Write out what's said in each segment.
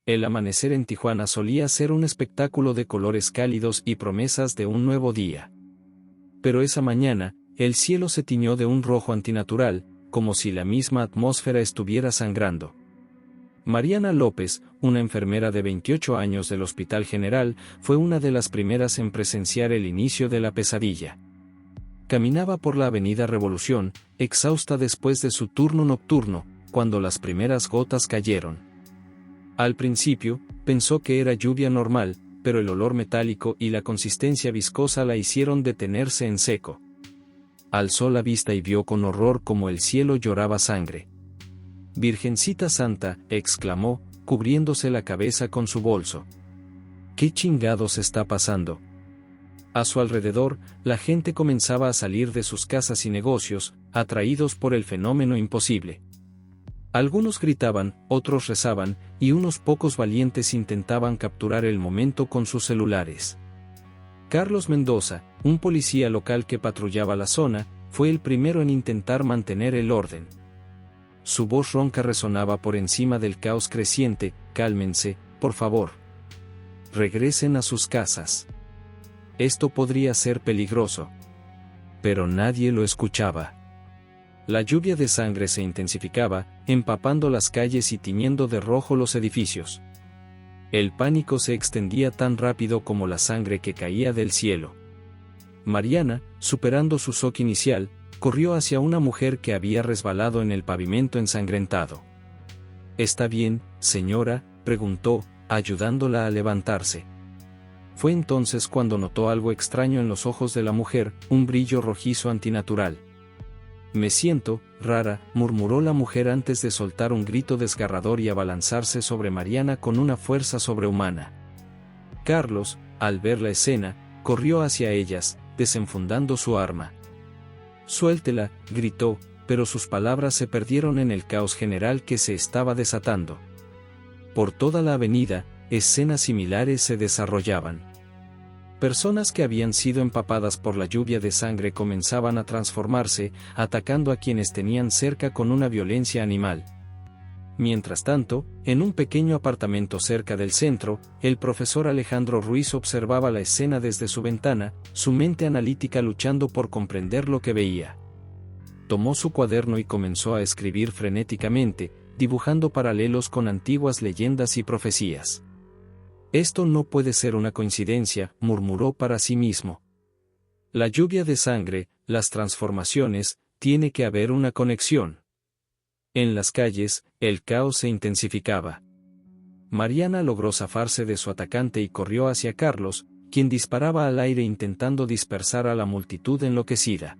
El amanecer en Tijuana solía ser un espectáculo de colores cálidos y promesas de un nuevo día. Pero esa mañana, el cielo se tiñó de un rojo antinatural, como si la misma atmósfera estuviera sangrando. Mariana López, una enfermera de 28 años del Hospital General, fue una de las primeras en presenciar el inicio de la pesadilla. Caminaba por la Avenida Revolución, exhausta después de su turno nocturno, cuando las primeras gotas cayeron. Al principio, pensó que era lluvia normal, pero el olor metálico y la consistencia viscosa la hicieron detenerse en seco. Alzó la vista y vio con horror cómo el cielo lloraba sangre. «Virgencita Santa», exclamó, cubriéndose la cabeza con su bolso. «¿Qué chingados está pasando?». A su alrededor, la gente comenzaba a salir de sus casas y negocios, atraídos por el fenómeno imposible. Algunos gritaban, otros rezaban, y unos pocos valientes intentaban capturar el momento con sus celulares. Carlos Mendoza, un policía local que patrullaba la zona, fue el primero en intentar mantener el orden. Su voz ronca resonaba por encima del caos creciente: «Cálmense, por favor. Regresen a sus casas. Esto podría ser peligroso». Pero nadie lo escuchaba. La lluvia de sangre se intensificaba, empapando las calles y tiñendo de rojo los edificios. El pánico se extendía tan rápido como la sangre que caía del cielo. Mariana, superando su shock inicial, corrió hacia una mujer que había resbalado en el pavimento ensangrentado. «¿Está bien, señora?», preguntó, ayudándola a levantarse. Fue entonces cuando notó algo extraño en los ojos de la mujer, un brillo rojizo antinatural. «Me siento rara», murmuró la mujer antes de soltar un grito desgarrador y abalanzarse sobre Mariana con una fuerza sobrehumana. Carlos, al ver la escena, corrió hacia ellas, desenfundando su arma. «Suéltela», gritó, pero sus palabras se perdieron en el caos general que se estaba desatando. Por toda la avenida, escenas similares se desarrollaban. Personas que habían sido empapadas por la lluvia de sangre comenzaban a transformarse, atacando a quienes tenían cerca con una violencia animal. Mientras tanto, en un pequeño apartamento cerca del centro, el profesor Alejandro Ruiz observaba la escena desde su ventana, su mente analítica luchando por comprender lo que veía. Tomó su cuaderno y comenzó a escribir frenéticamente, dibujando paralelos con antiguas leyendas y profecías. «Esto no puede ser una coincidencia», murmuró para sí mismo. «La lluvia de sangre, las transformaciones, tiene que haber una conexión». En las calles, el caos se intensificaba. Mariana logró zafarse de su atacante y corrió hacia Carlos, quien disparaba al aire intentando dispersar a la multitud enloquecida.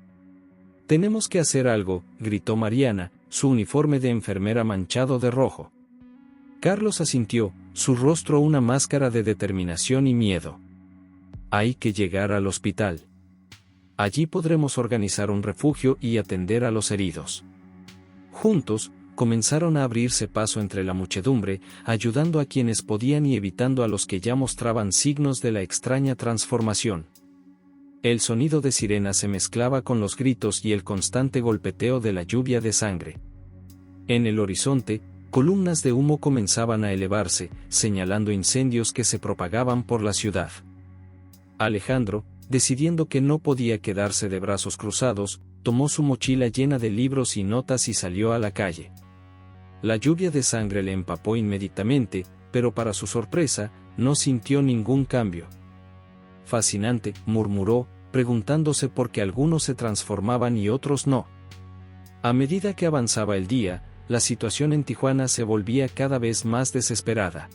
«Tenemos que hacer algo», gritó Mariana, su uniforme de enfermera manchado de rojo. Carlos asintió, su rostro una máscara de determinación y miedo. «Hay que llegar al hospital. Allí podremos organizar un refugio y atender a los heridos». Juntos, comenzaron a abrirse paso entre la muchedumbre, ayudando a quienes podían y evitando a los que ya mostraban signos de la extraña transformación. El sonido de sirenas se mezclaba con los gritos y el constante golpeteo de la lluvia de sangre. En el horizonte, columnas de humo comenzaban a elevarse, señalando incendios que se propagaban por la ciudad. Alejandro, decidiendo que no podía quedarse de brazos cruzados, tomó su mochila llena de libros y notas y salió a la calle. La lluvia de sangre le empapó inmediatamente, pero para su sorpresa, no sintió ningún cambio. «Fascinante», murmuró, preguntándose por qué algunos se transformaban y otros no. A medida que avanzaba el día, la situación en Tijuana se volvía cada vez más desesperada.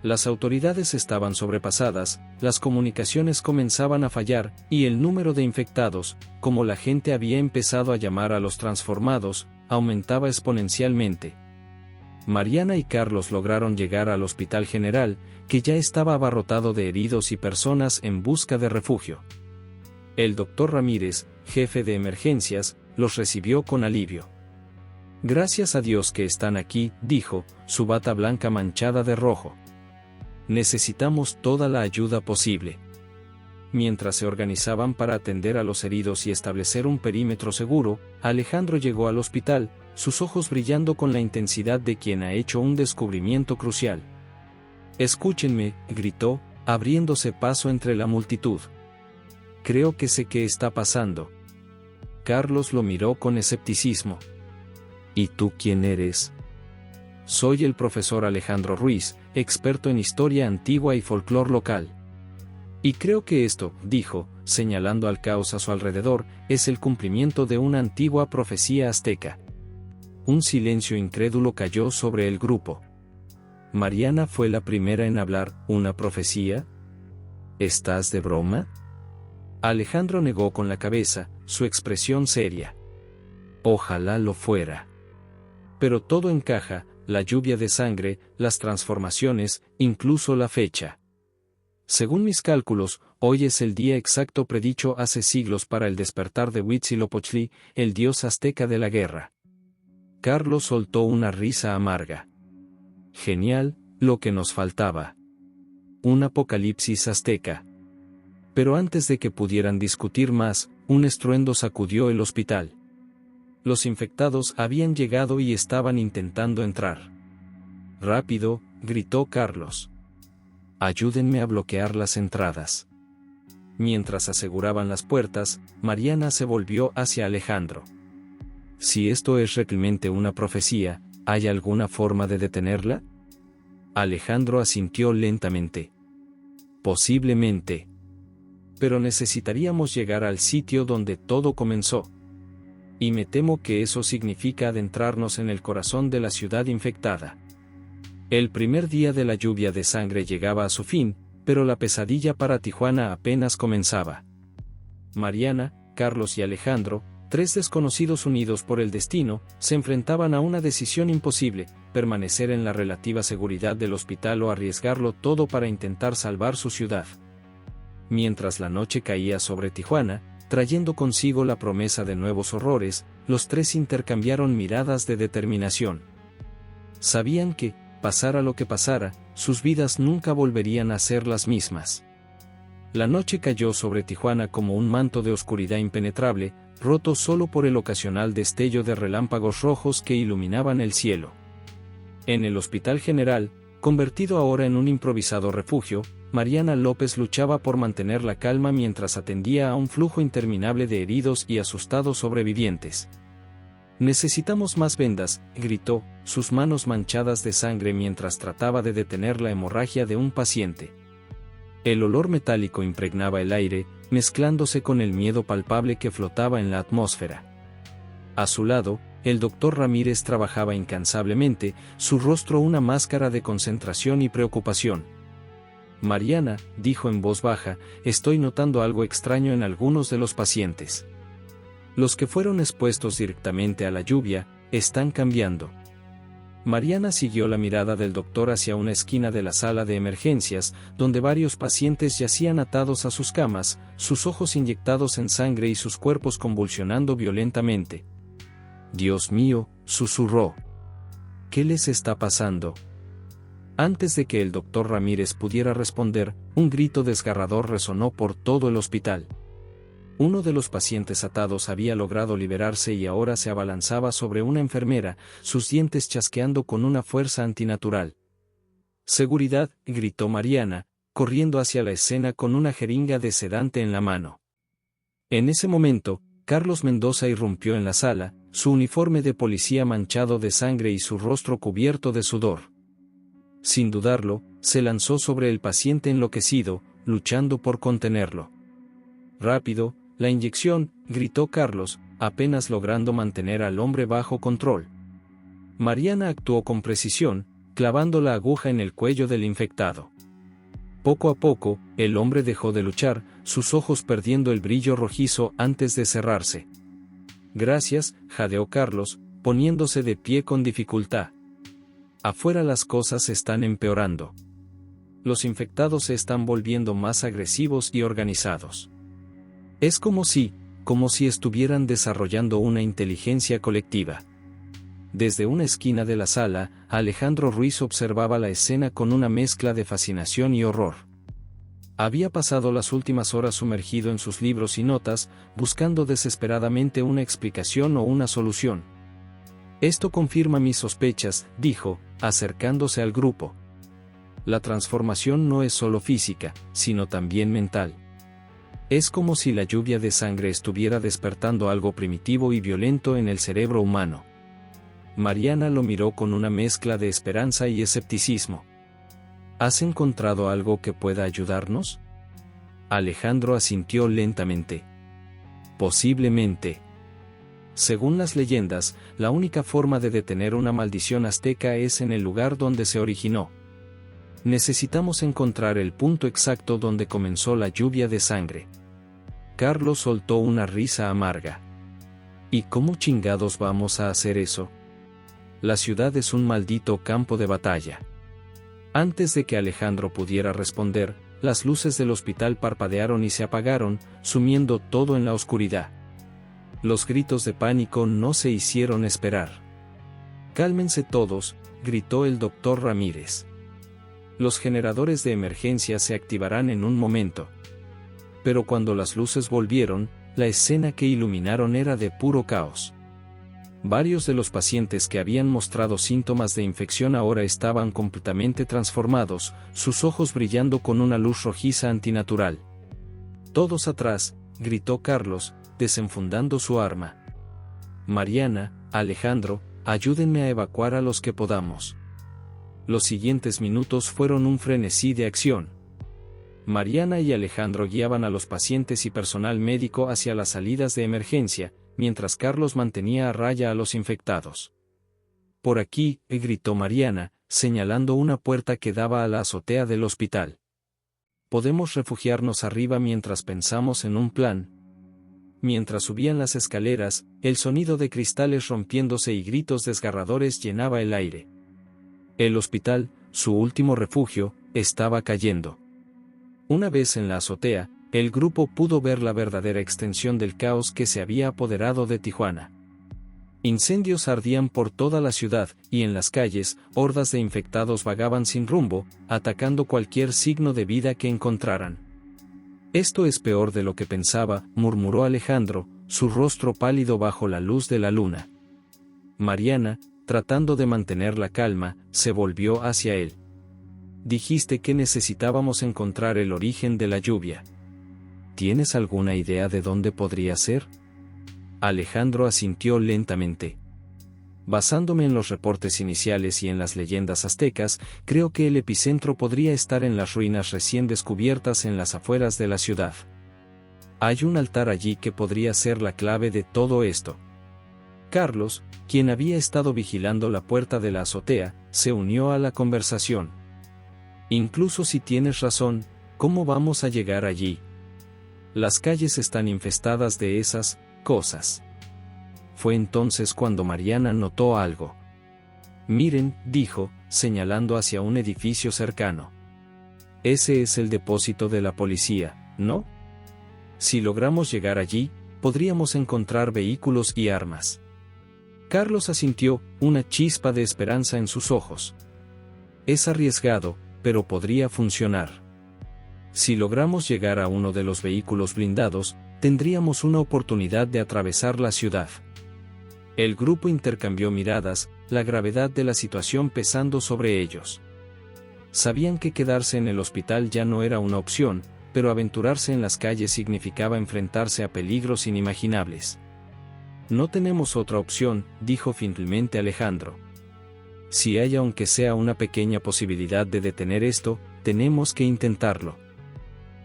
Las autoridades estaban sobrepasadas, las comunicaciones comenzaban a fallar, y el número de infectados, como la gente había empezado a llamar a los transformados, aumentaba exponencialmente. Mariana y Carlos lograron llegar al Hospital General, que ya estaba abarrotado de heridos y personas en busca de refugio. El doctor Ramírez, jefe de emergencias, los recibió con alivio. «Gracias a Dios que están aquí», dijo, su bata blanca manchada de rojo. «Necesitamos toda la ayuda posible». Mientras se organizaban para atender a los heridos y establecer un perímetro seguro, Alejandro llegó al hospital, sus ojos brillando con la intensidad de quien ha hecho un descubrimiento crucial. Escúchenme, gritó, abriéndose paso entre la multitud. Creo que sé qué está pasando. Carlos lo miró con escepticismo. ¿Y tú quién eres? Soy el profesor Alejandro Ruiz, experto en historia antigua y folclor local. Y creo que esto, dijo, señalando al caos a su alrededor, es el cumplimiento de una antigua profecía azteca. Un silencio incrédulo cayó sobre el grupo. Mariana fue la primera en hablar. ¿Una profecía? ¿Estás de broma? Alejandro negó con la cabeza, su expresión seria. Ojalá lo fuera. Pero todo encaja, la lluvia de sangre, las transformaciones, incluso la fecha. Según mis cálculos, hoy es el día exacto predicho hace siglos para el despertar de Huitzilopochtli, el dios azteca de la guerra. Carlos soltó una risa amarga. Genial, lo que nos faltaba. Un apocalipsis azteca. Pero antes de que pudieran discutir más, un estruendo sacudió el hospital. Los infectados habían llegado y estaban intentando entrar. Rápido, gritó Carlos. Ayúdenme a bloquear las entradas. Mientras aseguraban las puertas, Mariana se volvió hacia Alejandro. Si esto es realmente una profecía, ¿hay alguna forma de detenerla? Alejandro asintió lentamente. Posiblemente. Pero necesitaríamos llegar al sitio donde todo comenzó. Y me temo que eso significa adentrarnos en el corazón de la ciudad infectada. El primer día de la lluvia de sangre llegaba a su fin, pero la pesadilla para Tijuana apenas comenzaba. Mariana, Carlos y Alejandro, tres desconocidos unidos por el destino, se enfrentaban a una decisión imposible: permanecer en la relativa seguridad del hospital o arriesgarlo todo para intentar salvar su ciudad. Mientras la noche caía sobre Tijuana, trayendo consigo la promesa de nuevos horrores, los tres intercambiaron miradas de determinación. Sabían que, pasara lo que pasara, sus vidas nunca volverían a ser las mismas. La noche cayó sobre Tijuana como un manto de oscuridad impenetrable, roto solo por el ocasional destello de relámpagos rojos que iluminaban el cielo. En el Hospital General, convertido ahora en un improvisado refugio, Mariana López luchaba por mantener la calma mientras atendía a un flujo interminable de heridos y asustados sobrevivientes. «Necesitamos más vendas», gritó, sus manos manchadas de sangre mientras trataba de detener la hemorragia de un paciente. El olor metálico impregnaba el aire, mezclándose con el miedo palpable que flotaba en la atmósfera. A su lado, el doctor Ramírez trabajaba incansablemente, su rostro una máscara de concentración y preocupación. «Mariana», dijo en voz baja, «estoy notando algo extraño en algunos de los pacientes. Los que fueron expuestos directamente a la lluvia, están cambiando». Mariana siguió la mirada del doctor hacia una esquina de la sala de emergencias, donde varios pacientes yacían atados a sus camas, sus ojos inyectados en sangre y sus cuerpos convulsionando violentamente. «Dios mío», susurró. «¿Qué les está pasando?». Antes de que el doctor Ramírez pudiera responder, un grito desgarrador resonó por todo el hospital. Uno de los pacientes atados había logrado liberarse y ahora se abalanzaba sobre una enfermera, sus dientes chasqueando con una fuerza antinatural. «Seguridad», gritó Mariana, corriendo hacia la escena con una jeringa de sedante en la mano. En ese momento, Carlos Mendoza irrumpió en la sala, su uniforme de policía manchado de sangre y su rostro cubierto de sudor. Sin dudarlo, se lanzó sobre el paciente enloquecido, luchando por contenerlo. «Rápido, la inyección», gritó Carlos, apenas logrando mantener al hombre bajo control. Mariana actuó con precisión, clavando la aguja en el cuello del infectado. Poco a poco, el hombre dejó de luchar, sus ojos perdiendo el brillo rojizo antes de cerrarse. «Gracias», jadeó Carlos, poniéndose de pie con dificultad. «Afuera las cosas están empeorando. Los infectados se están volviendo más agresivos y organizados. Es como si estuvieran desarrollando una inteligencia colectiva». Desde una esquina de la sala, Alejandro Ruiz observaba la escena con una mezcla de fascinación y horror. Había pasado las últimas horas sumergido en sus libros y notas, buscando desesperadamente una explicación o una solución. «Esto confirma mis sospechas», dijo, acercándose al grupo. La transformación no es solo física, sino también mental. Es como si la lluvia de sangre estuviera despertando algo primitivo y violento en el cerebro humano. Mariana lo miró con una mezcla de esperanza y escepticismo. ¿Has encontrado algo que pueda ayudarnos? Alejandro asintió lentamente. Posiblemente. Según las leyendas, la única forma de detener una maldición azteca es en el lugar donde se originó. Necesitamos encontrar el punto exacto donde comenzó la lluvia de sangre. Carlos soltó una risa amarga. ¿Y cómo chingados vamos a hacer eso? La ciudad es un maldito campo de batalla. Antes de que Alejandro pudiera responder, las luces del hospital parpadearon y se apagaron, sumiendo todo en la oscuridad. Los gritos de pánico no se hicieron esperar. «Cálmense todos», gritó el doctor Ramírez. «Los generadores de emergencia se activarán en un momento». Pero cuando las luces volvieron, la escena que iluminaron era de puro caos. Varios de los pacientes que habían mostrado síntomas de infección ahora estaban completamente transformados, sus ojos brillando con una luz rojiza antinatural. «Todos atrás», gritó Carlos, desenfundando su arma. «Mariana, Alejandro, ayúdenme a evacuar a los que podamos». Los siguientes minutos fueron un frenesí de acción. Mariana y Alejandro guiaban a los pacientes y personal médico hacia las salidas de emergencia, mientras Carlos mantenía a raya a los infectados. «Por aquí», gritó Mariana, señalando una puerta que daba a la azotea del hospital. «Podemos refugiarnos arriba mientras pensamos en un plan». Mientras subían las escaleras, el sonido de cristales rompiéndose y gritos desgarradores llenaba el aire. El hospital, su último refugio, estaba cayendo. Una vez en la azotea, el grupo pudo ver la verdadera extensión del caos que se había apoderado de Tijuana. Incendios ardían por toda la ciudad, y en las calles, hordas de infectados vagaban sin rumbo, atacando cualquier signo de vida que encontraran. «Esto es peor de lo que pensaba», murmuró Alejandro, su rostro pálido bajo la luz de la luna. Mariana, tratando de mantener la calma, se volvió hacia él. «Dijiste que necesitábamos encontrar el origen de la lluvia. ¿Tienes alguna idea de dónde podría ser?» Alejandro asintió lentamente. «Basándome en los reportes iniciales y en las leyendas aztecas, creo que el epicentro podría estar en las ruinas recién descubiertas en las afueras de la ciudad. Hay un altar allí que podría ser la clave de todo esto». Carlos, quien había estado vigilando la puerta de la azotea, se unió a la conversación. «Incluso si tienes razón, ¿cómo vamos a llegar allí? Las calles están infestadas de esas cosas». Fue entonces cuando Mariana notó algo. «Miren», dijo, señalando hacia un edificio cercano. «Ese es el depósito de la policía, ¿no? Si logramos llegar allí, podríamos encontrar vehículos y armas». Carlos asintió, una chispa de esperanza en sus ojos. «Es arriesgado, pero podría funcionar. Si logramos llegar a uno de los vehículos blindados, tendríamos una oportunidad de atravesar la ciudad». El grupo intercambió miradas, la gravedad de la situación pesando sobre ellos. Sabían que quedarse en el hospital ya no era una opción, pero aventurarse en las calles significaba enfrentarse a peligros inimaginables. «No tenemos otra opción», dijo finalmente Alejandro. «Si hay aunque sea una pequeña posibilidad de detener esto, tenemos que intentarlo».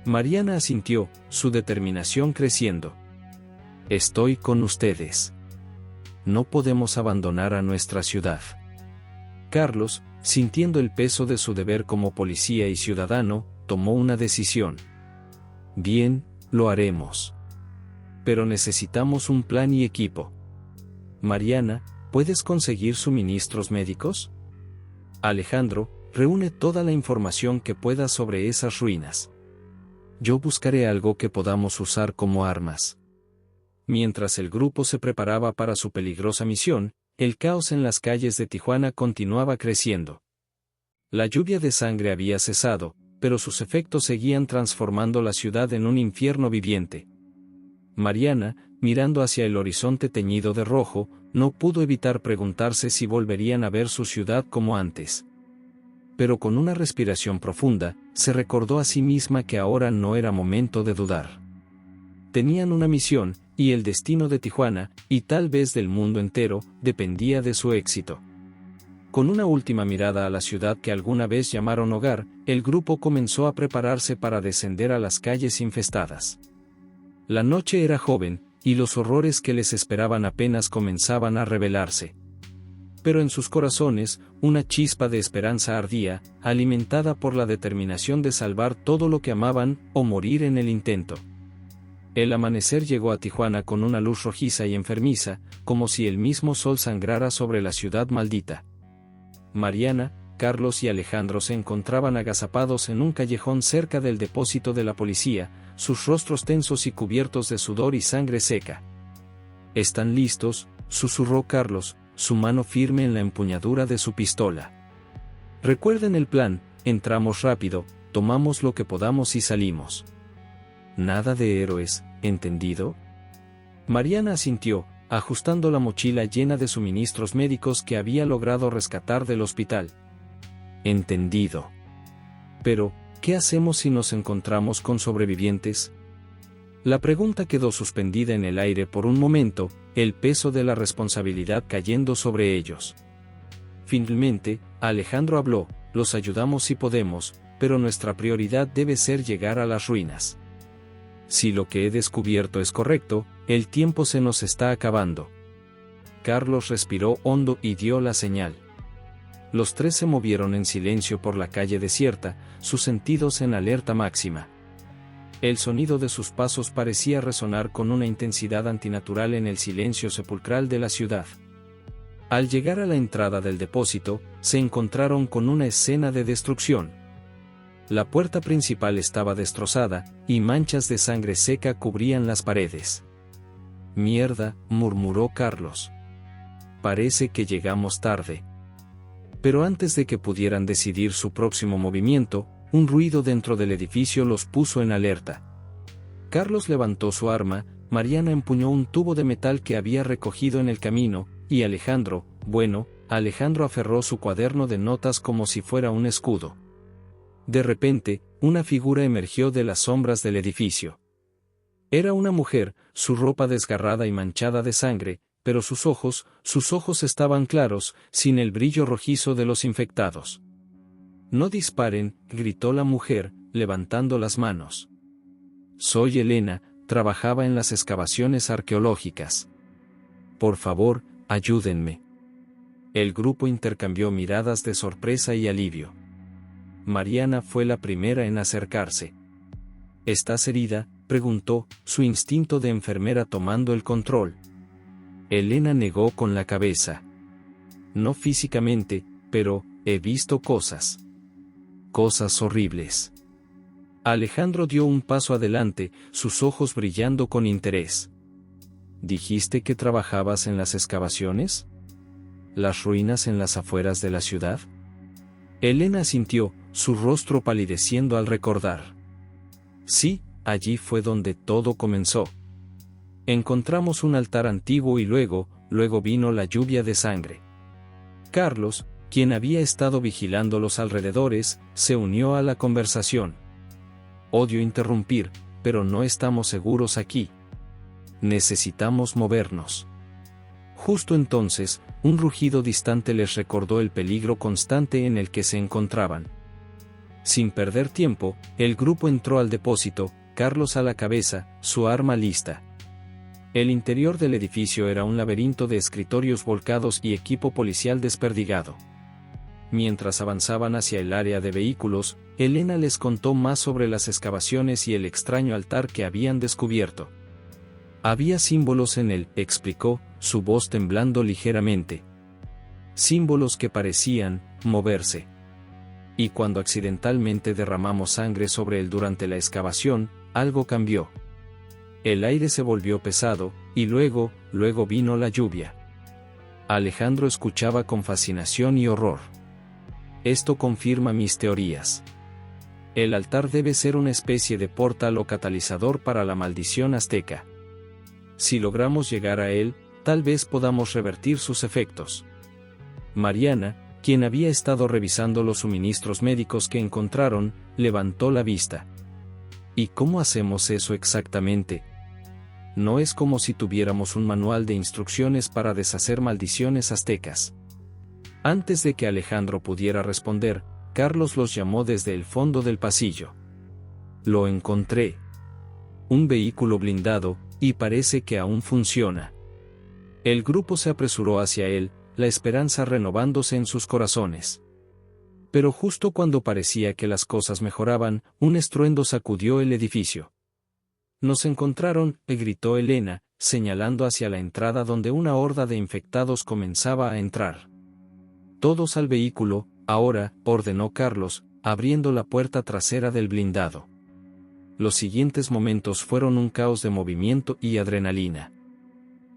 Mariana asintió, su determinación creciendo. «Estoy con ustedes. No podemos abandonar a nuestra ciudad». Carlos, sintiendo el peso de su deber como policía y ciudadano, tomó una decisión. «Bien, lo haremos. Pero necesitamos un plan y equipo. Mariana, ¿puedes conseguir suministros médicos? Alejandro, reúne toda la información que puedas sobre esas ruinas. Yo buscaré algo que podamos usar como armas». Mientras el grupo se preparaba para su peligrosa misión, el caos en las calles de Tijuana continuaba creciendo. La lluvia de sangre había cesado, pero sus efectos seguían transformando la ciudad en un infierno viviente. Mariana, mirando hacia el horizonte teñido de rojo, no pudo evitar preguntarse si volverían a ver su ciudad como antes. pero con una respiración profunda, se recordó a sí misma que ahora no era momento de dudar. Tenían una misión, y el destino de Tijuana, y tal vez del mundo entero, dependía de su éxito. Con una última mirada a la ciudad que alguna vez llamaron hogar, el grupo comenzó a prepararse para descender a las calles infestadas. La noche era joven, y los horrores que les esperaban apenas comenzaban a revelarse. Pero en sus corazones, una chispa de esperanza ardía, alimentada por la determinación de salvar todo lo que amaban, o morir en el intento. El amanecer llegó a Tijuana con una luz rojiza y enfermiza, como si el mismo sol sangrara sobre la ciudad maldita. Mariana, Carlos y Alejandro se encontraban agazapados en un callejón cerca del depósito de la policía, sus rostros tensos y cubiertos de sudor y sangre seca. «¿Están listos?», susurró Carlos, su mano firme en la empuñadura de su pistola. «Recuerden el plan, entramos rápido, tomamos lo que podamos y salimos. Nada de héroes, ¿entendido?». Mariana asintió, ajustando la mochila llena de suministros médicos que había logrado rescatar del hospital. «Entendido. Pero, ¿qué hacemos si nos encontramos con sobrevivientes?». La pregunta quedó suspendida en el aire por un momento, el peso de la responsabilidad cayendo sobre ellos. Finalmente, Alejandro habló: «Los ayudamos si podemos, pero nuestra prioridad debe ser llegar a las ruinas. Si lo que he descubierto es correcto, el tiempo se nos está acabando». Carlos respiró hondo y dio la señal. Los tres se movieron en silencio por la calle desierta, sus sentidos en alerta máxima. El sonido de sus pasos parecía resonar con una intensidad antinatural en el silencio sepulcral de la ciudad. Al llegar a la entrada del depósito, se encontraron con una escena de destrucción. La puerta principal estaba destrozada, y manchas de sangre seca cubrían las paredes. «Mierda», murmuró Carlos. «Parece que llegamos tarde». Pero antes de que pudieran decidir su próximo movimiento, un ruido dentro del edificio los puso en alerta. Carlos levantó su arma, Mariana empuñó un tubo de metal que había recogido en el camino, y Alejandro aferró su cuaderno de notas como si fuera un escudo. De repente, una figura emergió de las sombras del edificio. Era una mujer, su ropa desgarrada y manchada de sangre, pero sus ojos estaban claros, sin el brillo rojizo de los infectados. «No disparen», gritó la mujer, levantando las manos. «Soy Elena, trabajaba en las excavaciones arqueológicas. Por favor, ayúdenme». El grupo intercambió miradas de sorpresa y alivio. Mariana fue la primera en acercarse. «¿Estás herida?», preguntó, su instinto de enfermera tomando el control. Elena negó con la cabeza. «No físicamente, pero he visto cosas horribles». Alejandro dio un paso adelante, sus ojos brillando con interés. «¿Dijiste que trabajabas en las excavaciones? ¿Las ruinas en las afueras de la ciudad?». Elena asintió, su rostro palideciendo al recordar. «Sí, allí fue donde todo comenzó. Encontramos un altar antiguo y luego vino la lluvia de sangre». Carlos, quien había estado vigilando los alrededores, se unió a la conversación. «Odio interrumpir, pero no estamos seguros aquí. Necesitamos movernos». Justo entonces, un rugido distante les recordó el peligro constante en el que se encontraban. Sin perder tiempo, el grupo entró al depósito, Carlos a la cabeza, su arma lista. El interior del edificio era un laberinto de escritorios volcados y equipo policial desperdigado. Mientras avanzaban hacia el área de vehículos, Elena les contó más sobre las excavaciones y el extraño altar que habían descubierto. «Había símbolos en él», explicó, su voz temblando ligeramente. «Símbolos que parecían moverse. Y cuando accidentalmente derramamos sangre sobre él durante la excavación, algo cambió. El aire se volvió pesado, y luego vino la lluvia». Alejandro escuchaba con fascinación y horror. «Esto confirma mis teorías. El altar debe ser una especie de portal o catalizador para la maldición azteca. Si logramos llegar a él, tal vez podamos revertir sus efectos». Mariana, quien había estado revisando los suministros médicos que encontraron, levantó la vista. ¿Y cómo hacemos eso exactamente? No es como si tuviéramos un manual de instrucciones para deshacer maldiciones aztecas. Antes de que Alejandro pudiera responder, Carlos los llamó desde el fondo del pasillo. Lo encontré. Un vehículo blindado, y parece que aún funciona. El grupo se apresuró hacia él, la esperanza renovándose en sus corazones. Pero justo cuando parecía que las cosas mejoraban, un estruendo sacudió el edificio. «Nos encontraron», gritó Elena, señalando hacia la entrada donde una horda de infectados comenzaba a entrar. «Todos al vehículo, ahora», ordenó Carlos, abriendo la puerta trasera del blindado. Los siguientes momentos fueron un caos de movimiento y adrenalina.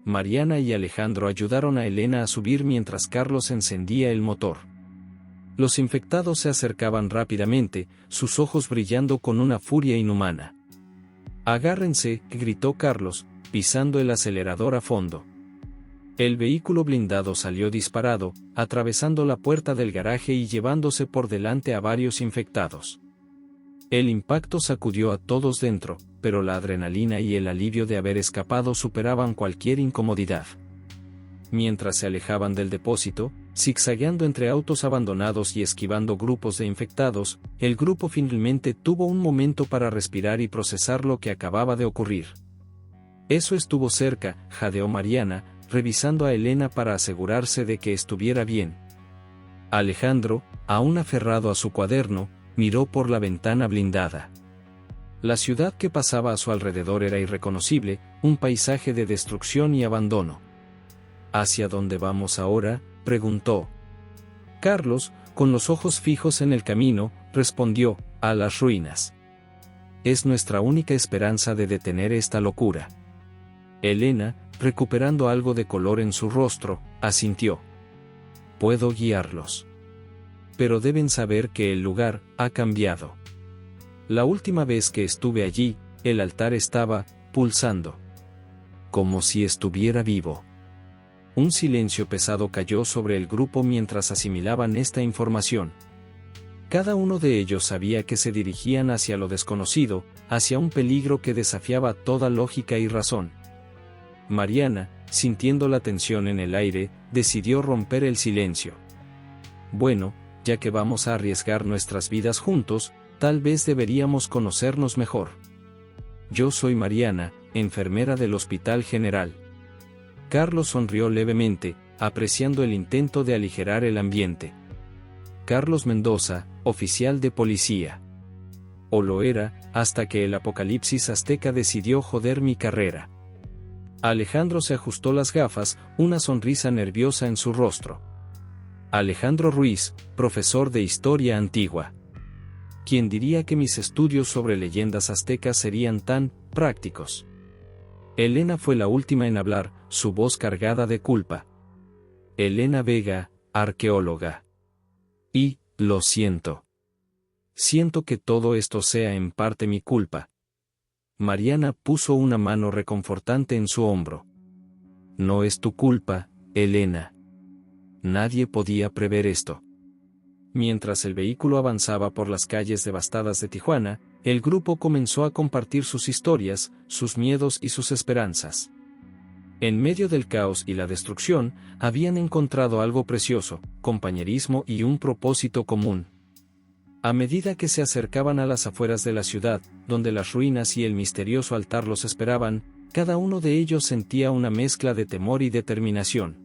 Mariana y Alejandro ayudaron a Elena a subir mientras Carlos encendía el motor. Los infectados se acercaban rápidamente, sus ojos brillando con una furia inhumana. «Agárrense», gritó Carlos, pisando el acelerador a fondo. El vehículo blindado salió disparado, atravesando la puerta del garaje y llevándose por delante a varios infectados. El impacto sacudió a todos dentro, pero la adrenalina y el alivio de haber escapado superaban cualquier incomodidad. Mientras se alejaban del depósito, zigzagueando entre autos abandonados y esquivando grupos de infectados, el grupo finalmente tuvo un momento para respirar y procesar lo que acababa de ocurrir. «Eso estuvo cerca», jadeó Mariana, revisando a Elena para asegurarse de que estuviera bien. Alejandro, aún aferrado a su cuaderno, miró por la ventana blindada. La ciudad que pasaba a su alrededor era irreconocible, un paisaje de destrucción y abandono. «¿Hacia dónde vamos ahora?», preguntó. Carlos, con los ojos fijos en el camino, respondió: «A las ruinas. Es nuestra única esperanza de detener esta locura». Elena, recuperando algo de color en su rostro, asintió. «Puedo guiarlos. Pero deben saber que el lugar ha cambiado. La última vez que estuve allí, el altar estaba pulsando. Como si estuviera vivo». Un silencio pesado cayó sobre el grupo mientras asimilaban esta información. Cada uno de ellos sabía que se dirigían hacia lo desconocido, hacia un peligro que desafiaba toda lógica y razón. Mariana, sintiendo la tensión en el aire, decidió romper el silencio. «Bueno, ya que vamos a arriesgar nuestras vidas juntos, tal vez deberíamos conocernos mejor. Yo soy Mariana, enfermera del Hospital General». Carlos sonrió levemente, apreciando el intento de aligerar el ambiente. «Carlos Mendoza, oficial de policía». O lo era, hasta que el apocalipsis azteca decidió joder mi carrera. Alejandro se ajustó las gafas, una sonrisa nerviosa en su rostro. «Alejandro Ruiz, profesor de Historia Antigua. ¿Quién diría que mis estudios sobre leyendas aztecas serían tan prácticos?». Elena fue la última en hablar, su voz cargada de culpa. «Elena Vega, arqueóloga. Y, lo siento. Siento que todo esto sea en parte mi culpa». Mariana puso una mano reconfortante en su hombro. «No es tu culpa, Elena. Nadie podía prever esto». Mientras el vehículo avanzaba por las calles devastadas de Tijuana, el grupo comenzó a compartir sus historias, sus miedos y sus esperanzas. En medio del caos y la destrucción, habían encontrado algo precioso: compañerismo y un propósito común. A medida que se acercaban a las afueras de la ciudad, donde las ruinas y el misterioso altar los esperaban, cada uno de ellos sentía una mezcla de temor y determinación.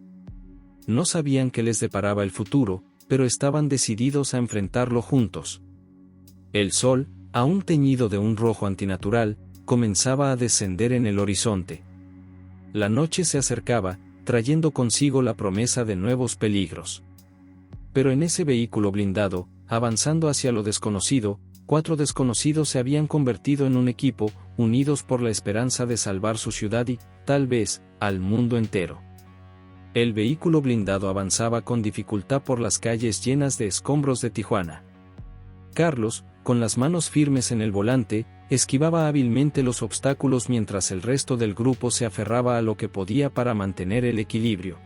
No sabían qué les deparaba el futuro, pero estaban decididos a enfrentarlo juntos. El sol, aún teñido de un rojo antinatural, comenzaba a descender en el horizonte. La noche se acercaba, trayendo consigo la promesa de nuevos peligros. Pero en ese vehículo blindado, avanzando hacia lo desconocido, 4 desconocidos se habían convertido en un equipo, unidos por la esperanza de salvar su ciudad y, tal vez, al mundo entero. El vehículo blindado avanzaba con dificultad por las calles llenas de escombros de Tijuana. Carlos, con las manos firmes en el volante, esquivaba hábilmente los obstáculos mientras el resto del grupo se aferraba a lo que podía para mantener el equilibrio.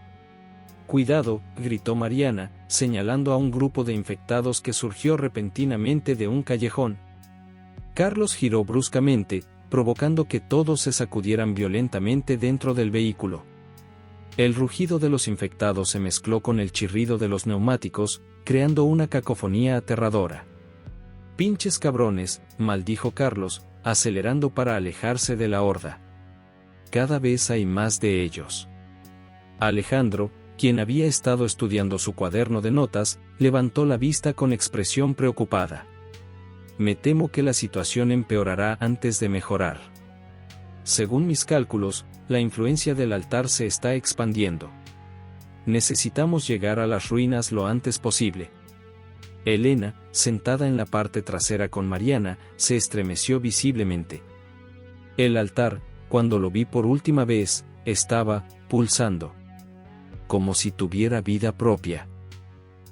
«Cuidado», gritó Mariana, señalando a un grupo de infectados que surgió repentinamente de un callejón. Carlos giró bruscamente, provocando que todos se sacudieran violentamente dentro del vehículo. El rugido de los infectados se mezcló con el chirrido de los neumáticos, creando una cacofonía aterradora. «Pinches cabrones», maldijo Carlos, acelerando para alejarse de la horda. «Cada vez hay más de ellos». Alejandro, quien había estado estudiando su cuaderno de notas, levantó la vista con expresión preocupada. «Me temo que la situación empeorará antes de mejorar. Según mis cálculos, la influencia del altar se está expandiendo. Necesitamos llegar a las ruinas lo antes posible». Elena, sentada en la parte trasera con Mariana, se estremeció visiblemente. El altar, cuando lo vi por última vez, estaba pulsando. Como si tuviera vida propia.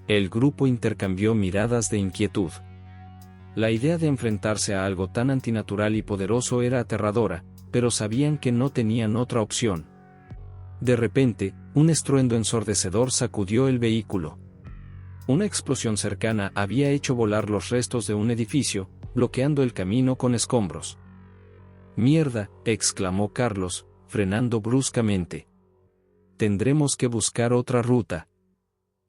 El grupo intercambió miradas de inquietud. La idea de enfrentarse a algo tan antinatural y poderoso era aterradora, pero sabían que no tenían otra opción. De repente, un estruendo ensordecedor sacudió el vehículo. Una explosión cercana había hecho volar los restos de un edificio, bloqueando el camino con escombros. «Mierda», exclamó Carlos, frenando bruscamente. «Tendremos que buscar otra ruta».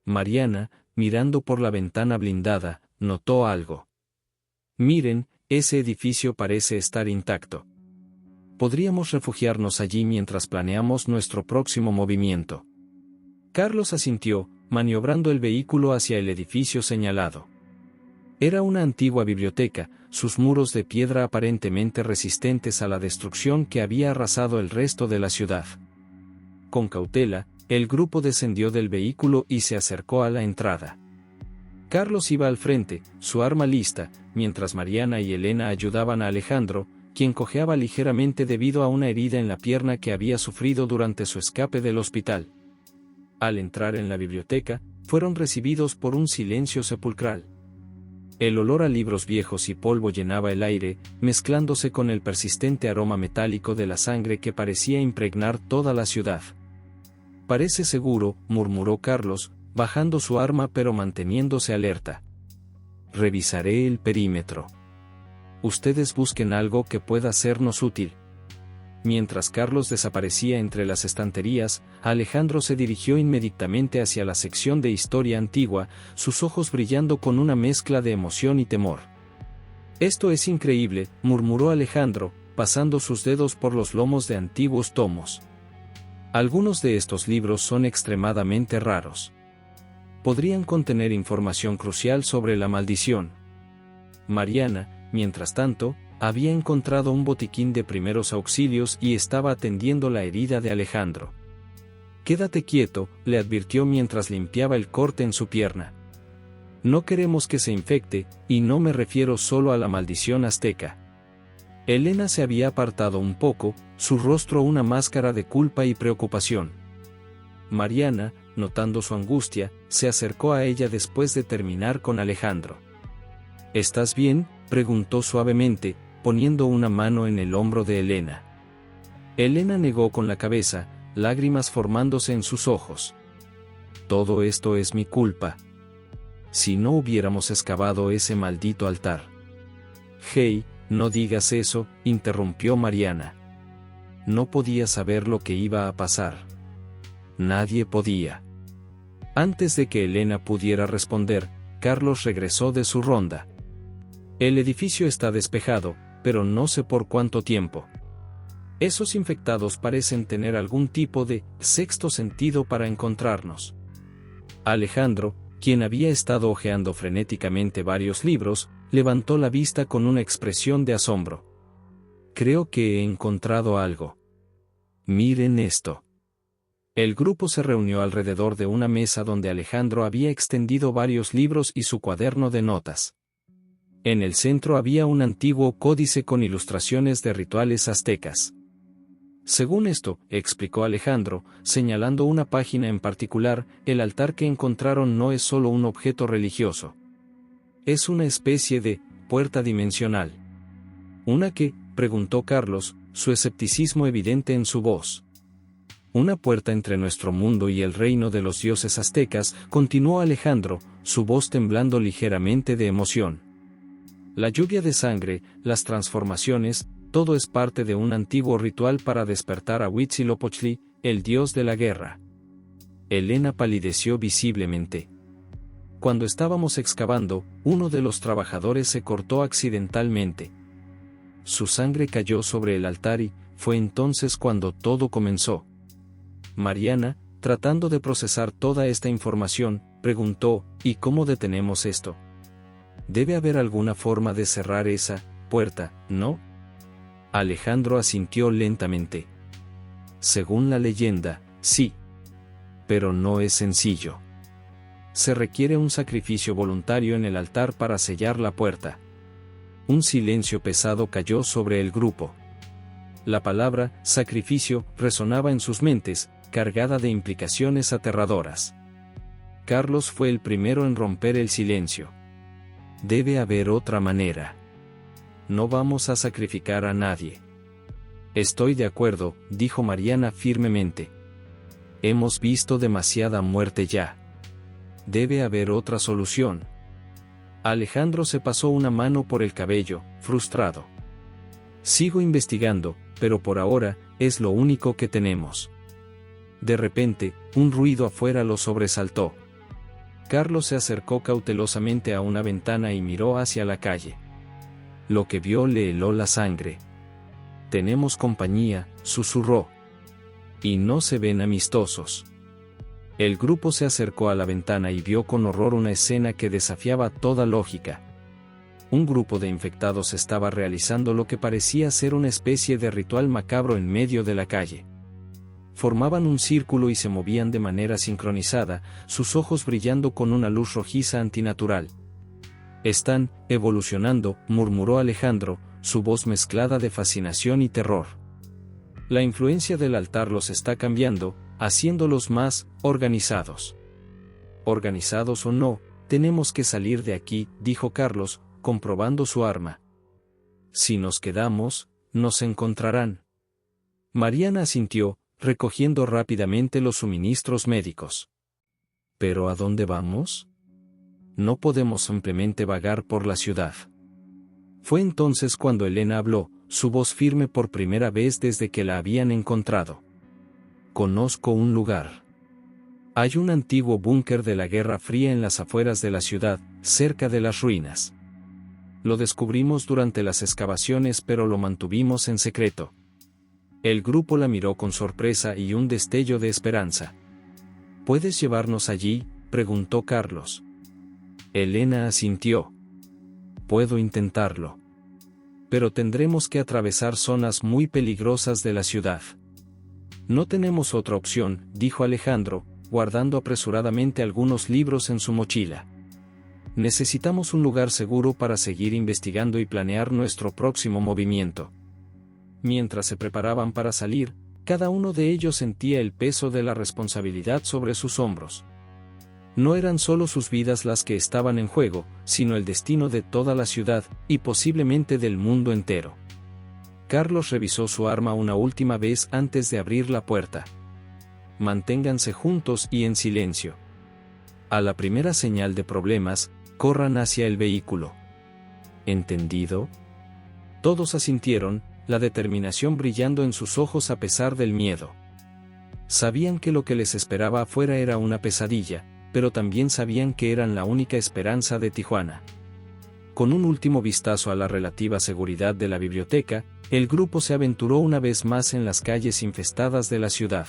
Mariana, mirando por la ventana blindada, notó algo. «Miren, ese edificio parece estar intacto. Podríamos refugiarnos allí mientras planeamos nuestro próximo movimiento». Carlos asintió, maniobrando el vehículo hacia el edificio señalado. Era una antigua biblioteca, sus muros de piedra aparentemente resistentes a la destrucción que había arrasado el resto de la ciudad. Con cautela, el grupo descendió del vehículo y se acercó a la entrada. Carlos iba al frente, su arma lista, mientras Mariana y Elena ayudaban a Alejandro, quien cojeaba ligeramente debido a una herida en la pierna que había sufrido durante su escape del hospital. Al entrar en la biblioteca, fueron recibidos por un silencio sepulcral. El olor a libros viejos y polvo llenaba el aire, mezclándose con el persistente aroma metálico de la sangre que parecía impregnar toda la ciudad. «Parece seguro», murmuró Carlos, bajando su arma pero manteniéndose alerta. «Revisaré el perímetro. Ustedes busquen algo que pueda sernos útil». Mientras Carlos desaparecía entre las estanterías, Alejandro se dirigió inmediatamente hacia la sección de historia antigua, sus ojos brillando con una mezcla de emoción y temor. «Esto es increíble», murmuró Alejandro, pasando sus dedos por los lomos de antiguos tomos. «Algunos de estos libros son extremadamente raros. Podrían contener información crucial sobre la maldición». Mariana, mientras tanto, había encontrado un botiquín de primeros auxilios y estaba atendiendo la herida de Alejandro. «Quédate quieto», le advirtió mientras limpiaba el corte en su pierna. «No queremos que se infecte, y no me refiero solo a la maldición azteca». Elena se había apartado un poco, su rostro una máscara de culpa y preocupación. Mariana, notando su angustia, se acercó a ella después de terminar con Alejandro. «¿Estás bien?», preguntó suavemente, poniendo una mano en el hombro de Elena. Elena negó con la cabeza, lágrimas formándose en sus ojos. «Todo esto es mi culpa. Si no hubiéramos excavado ese maldito altar». «Hey, no digas eso», interrumpió Mariana. «No podía saber lo que iba a pasar. Nadie podía». Antes de que Elena pudiera responder, Carlos regresó de su ronda. «El edificio está despejado, pero no sé por cuánto tiempo. Esos infectados parecen tener algún tipo de sexto sentido para encontrarnos». Alejandro, quien había estado hojeando frenéticamente varios libros, levantó la vista con una expresión de asombro. «Creo que he encontrado algo. Miren esto». El grupo se reunió alrededor de una mesa donde Alejandro había extendido varios libros y su cuaderno de notas. En el centro había un antiguo códice con ilustraciones de rituales aztecas. «Según esto», explicó Alejandro, señalando una página en particular, el altar que encontraron no es solo un objeto religioso. Es una especie de puerta dimensional». «¿Una qué?», preguntó Carlos, su escepticismo evidente en su voz. Una puerta entre nuestro mundo y el reino de los dioses aztecas, continuó Alejandro, su voz temblando ligeramente de emoción. La lluvia de sangre, las transformaciones, todo es parte de un antiguo ritual para despertar a Huitzilopochtli, el dios de la guerra. Elena palideció visiblemente. Cuando estábamos excavando, uno de los trabajadores se cortó accidentalmente. Su sangre cayó sobre el altar y fue entonces cuando todo comenzó. Mariana, tratando de procesar toda esta información, preguntó, ¿y cómo detenemos esto? Debe haber alguna forma de cerrar esa puerta, ¿no? Alejandro asintió lentamente. Según la leyenda, sí. Pero no es sencillo. Se requiere un sacrificio voluntario en el altar para sellar la puerta. Un silencio pesado cayó sobre el grupo. La palabra sacrificio resonaba en sus mentes, cargada de implicaciones aterradoras. Carlos fue el primero en romper el silencio. Debe haber otra manera. No vamos a sacrificar a nadie. Estoy de acuerdo, dijo Mariana firmemente. Hemos visto demasiada muerte ya. Debe haber otra solución. Alejandro se pasó una mano por el cabello, frustrado. Sigo investigando, pero por ahora, es lo único que tenemos. De repente, un ruido afuera lo sobresaltó. Carlos se acercó cautelosamente a una ventana y miró hacia la calle. Lo que vio le heló la sangre. Tenemos compañía, susurró. Y no se ven amistosos. El grupo se acercó a la ventana y vio con horror una escena que desafiaba toda lógica. Un grupo de infectados estaba realizando lo que parecía ser una especie de ritual macabro en medio de la calle. Formaban un círculo y se movían de manera sincronizada, sus ojos brillando con una luz rojiza antinatural. Están evolucionando, murmuró Alejandro, su voz mezclada de fascinación y terror. La influencia del altar los está cambiando, haciéndolos más organizados. Organizados o no, tenemos que salir de aquí, dijo Carlos, comprobando su arma. Si nos quedamos, nos encontrarán. Mariana asintió, recogiendo rápidamente los suministros médicos. ¿Pero a dónde vamos? No podemos simplemente vagar por la ciudad. Fue entonces cuando Elena habló, su voz firme por primera vez desde que la habían encontrado. Conozco un lugar. Hay un antiguo búnker de la Guerra Fría en las afueras de la ciudad, cerca de las ruinas. Lo descubrimos durante las excavaciones, pero lo mantuvimos en secreto. El grupo la miró con sorpresa y un destello de esperanza. ¿Puedes llevarnos allí?, preguntó Carlos. Elena asintió. Puedo intentarlo. Pero tendremos que atravesar zonas muy peligrosas de la ciudad. No tenemos otra opción, dijo Alejandro, guardando apresuradamente algunos libros en su mochila. Necesitamos un lugar seguro para seguir investigando y planear nuestro próximo movimiento. Mientras se preparaban para salir, cada uno de ellos sentía el peso de la responsabilidad sobre sus hombros. No eran solo sus vidas las que estaban en juego, sino el destino de toda la ciudad, y posiblemente del mundo entero. Carlos revisó su arma una última vez antes de abrir la puerta. Manténganse juntos y en silencio. A la primera señal de problemas, corran hacia el vehículo. ¿Entendido? Todos asintieron, la determinación brillando en sus ojos a pesar del miedo. Sabían que lo que les esperaba afuera era una pesadilla, pero también sabían que eran la única esperanza de Tijuana. Con un último vistazo a la relativa seguridad de la biblioteca, el grupo se aventuró una vez más en las calles infestadas de la ciudad.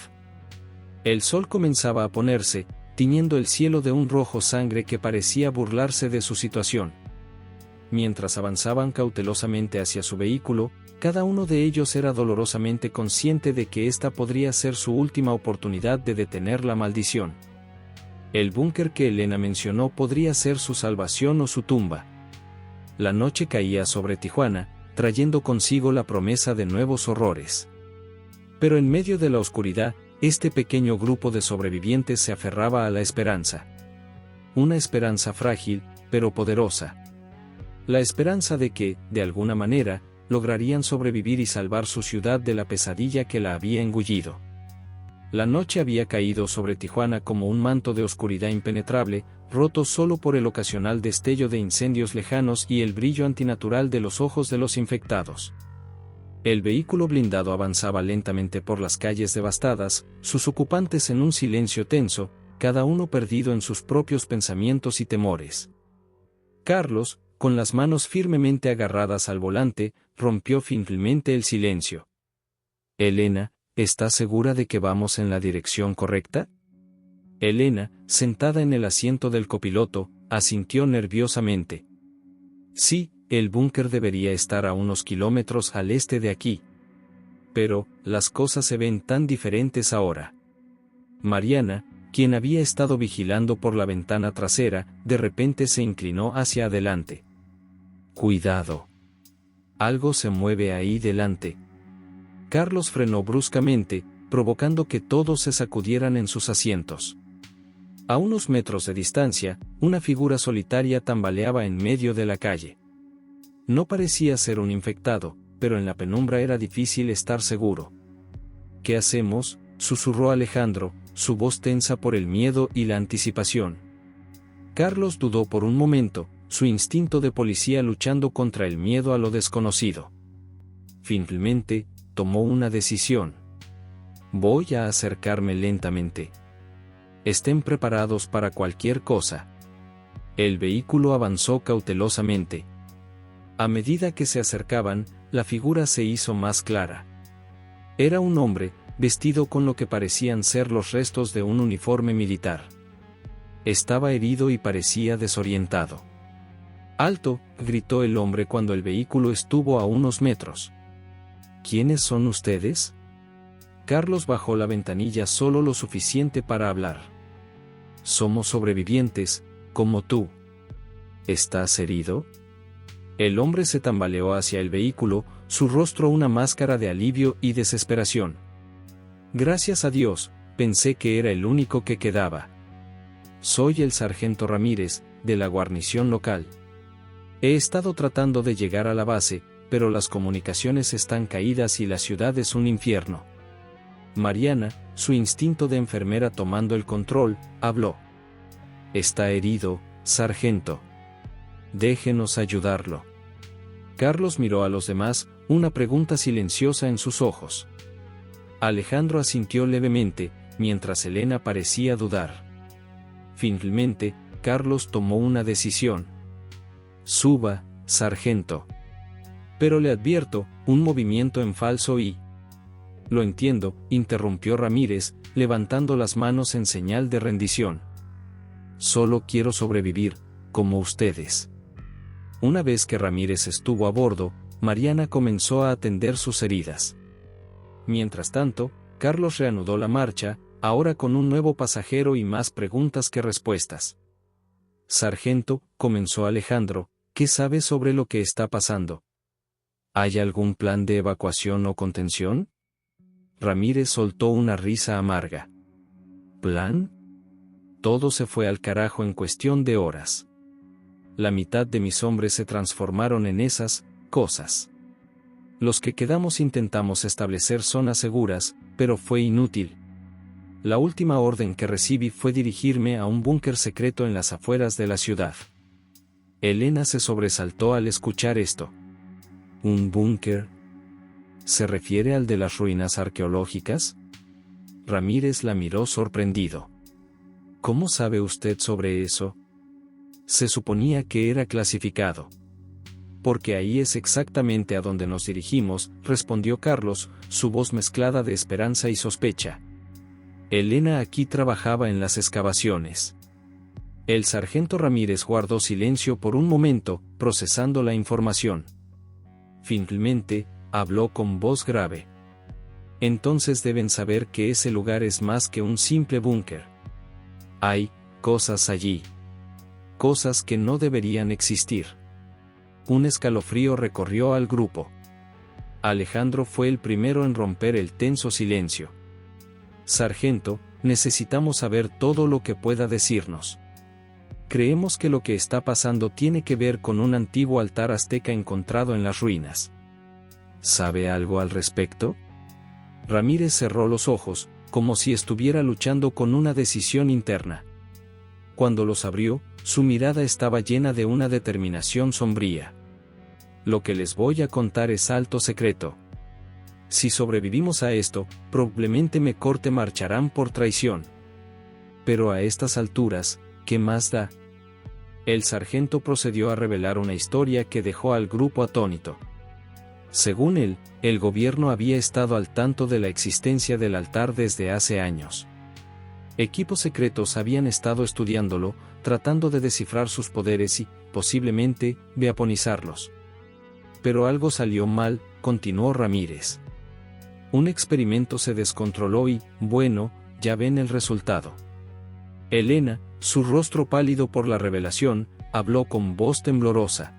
El sol comenzaba a ponerse, tiñendo el cielo de un rojo sangre que parecía burlarse de su situación. Mientras avanzaban cautelosamente hacia su vehículo, cada uno de ellos era dolorosamente consciente de que esta podría ser su última oportunidad de detener la maldición. El búnker que Elena mencionó podría ser su salvación o su tumba. La noche caía sobre Tijuana, trayendo consigo la promesa de nuevos horrores. Pero en medio de la oscuridad, este pequeño grupo de sobrevivientes se aferraba a la esperanza. Una esperanza frágil, pero poderosa. La esperanza de que, de alguna manera, lograrían sobrevivir y salvar su ciudad de la pesadilla que la había engullido. La noche había caído sobre Tijuana como un manto de oscuridad impenetrable, roto solo por el ocasional destello de incendios lejanos y el brillo antinatural de los ojos de los infectados. El vehículo blindado avanzaba lentamente por las calles devastadas, sus ocupantes en un silencio tenso, cada uno perdido en sus propios pensamientos y temores. Carlos, con las manos firmemente agarradas al volante, rompió finalmente el silencio. «Elena, ¿estás segura de que vamos en la dirección correcta?» Elena, sentada en el asiento del copiloto, asintió nerviosamente. «Sí, el búnker debería estar a unos kilómetros al este de aquí. Pero, las cosas se ven tan diferentes ahora». Mariana, quien había estado vigilando por la ventana trasera, de repente se inclinó hacia adelante. «Cuidado. Algo se mueve ahí delante». Carlos frenó bruscamente, provocando que todos se sacudieran en sus asientos. A unos metros de distancia, una figura solitaria tambaleaba en medio de la calle. No parecía ser un infectado, pero en la penumbra era difícil estar seguro. «¿Qué hacemos?», susurró Alejandro, su voz tensa por el miedo y la anticipación. Carlos dudó por un momento, su instinto de policía luchando contra el miedo a lo desconocido. Finalmente, tomó una decisión. «Voy a acercarme lentamente. Estén preparados para cualquier cosa». El vehículo avanzó cautelosamente. A medida que se acercaban, la figura se hizo más clara. Era un hombre, vestido con lo que parecían ser los restos de un uniforme militar. Estaba herido y parecía desorientado. «¡Alto!», gritó el hombre cuando el vehículo estuvo a unos metros. «¿Quiénes son ustedes?». Carlos bajó la ventanilla solo lo suficiente para hablar. «Somos sobrevivientes, como tú». «¿Estás herido?». El hombre se tambaleó hacia el vehículo, su rostro una máscara de alivio y desesperación. «Gracias a Dios, pensé que era el único que quedaba. Soy el sargento Ramírez, de la guarnición local. He estado tratando de llegar a la base, pero las comunicaciones están caídas y la ciudad es un infierno». Mariana, su instinto de enfermera tomando el control, habló. «Está herido, sargento. Déjenos ayudarlo». Carlos miró a los demás, una pregunta silenciosa en sus ojos. Alejandro asintió levemente, mientras Elena parecía dudar. Finalmente, Carlos tomó una decisión. «Suba, sargento. Pero le advierto, un movimiento en falso y...». «Lo entiendo», interrumpió Ramírez, levantando las manos en señal de rendición. «Solo quiero sobrevivir, como ustedes». Una vez que Ramírez estuvo a bordo, Mariana comenzó a atender sus heridas. Mientras tanto, Carlos reanudó la marcha, ahora con un nuevo pasajero y más preguntas que respuestas. «Sargento», comenzó Alejandro, «¿qué sabe sobre lo que está pasando? ¿Hay algún plan de evacuación o contención?». Ramírez soltó una risa amarga. «¿Plan? Todo se fue al carajo en cuestión de horas. La mitad de mis hombres se transformaron en esas cosas. Los que quedamos intentamos establecer zonas seguras, pero fue inútil. La última orden que recibí fue dirigirme a un búnker secreto en las afueras de la ciudad». Elena se sobresaltó al escuchar esto. «¿Un búnker? ¿Se refiere al de las ruinas arqueológicas?». Ramírez la miró sorprendido. «¿Cómo sabe usted sobre eso?». «Se suponía que era clasificado». «Porque ahí es exactamente a donde nos dirigimos», respondió Carlos, su voz mezclada de esperanza y sospecha. «Elena aquí trabajaba en las excavaciones». El sargento Ramírez guardó silencio por un momento, procesando la información. Finalmente, habló con voz grave. «Entonces deben saber que ese lugar es más que un simple búnker. Hay cosas allí. Cosas que no deberían existir». Un escalofrío recorrió al grupo. Alejandro fue el primero en romper el tenso silencio. «Sargento, necesitamos saber todo lo que pueda decirnos. Creemos que lo que está pasando tiene que ver con un antiguo altar azteca encontrado en las ruinas. ¿Sabe algo al respecto?». Ramírez cerró los ojos, como si estuviera luchando con una decisión interna. Cuando los abrió, su mirada estaba llena de una determinación sombría. Lo que les voy a contar es alto secreto. Si sobrevivimos a esto, probablemente me corte marcharán por traición. Pero a estas alturas, ¿qué más da? El sargento procedió a revelar una historia que dejó al grupo atónito. Según él, el gobierno había estado al tanto de la existencia del altar desde hace años. Equipos secretos habían estado estudiándolo, tratando de descifrar sus poderes y, posiblemente, weaponizarlos. Pero algo salió mal, continuó Ramírez. Un experimento se descontroló y, bueno, ya ven el resultado. Elena, su rostro pálido por la revelación, habló con voz temblorosa.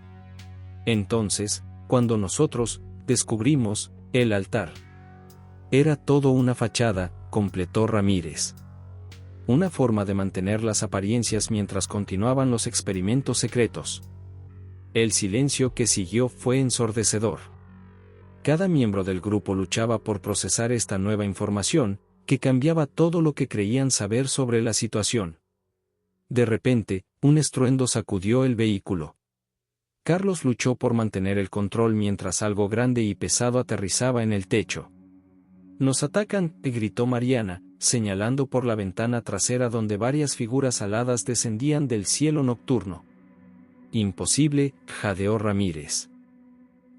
Entonces, cuando nosotros descubrimos el altar, era todo una fachada, completó Ramírez. Una forma de mantener las apariencias mientras continuaban los experimentos secretos. El silencio que siguió fue ensordecedor. Cada miembro del grupo luchaba por procesar esta nueva información, que cambiaba todo lo que creían saber sobre la situación. De repente, un estruendo sacudió el vehículo. Carlos luchó por mantener el control mientras algo grande y pesado aterrizaba en el techo. «Nos atacan», gritó Mariana, señalando por la ventana trasera donde varias figuras aladas descendían del cielo nocturno. «Imposible», jadeó Ramírez.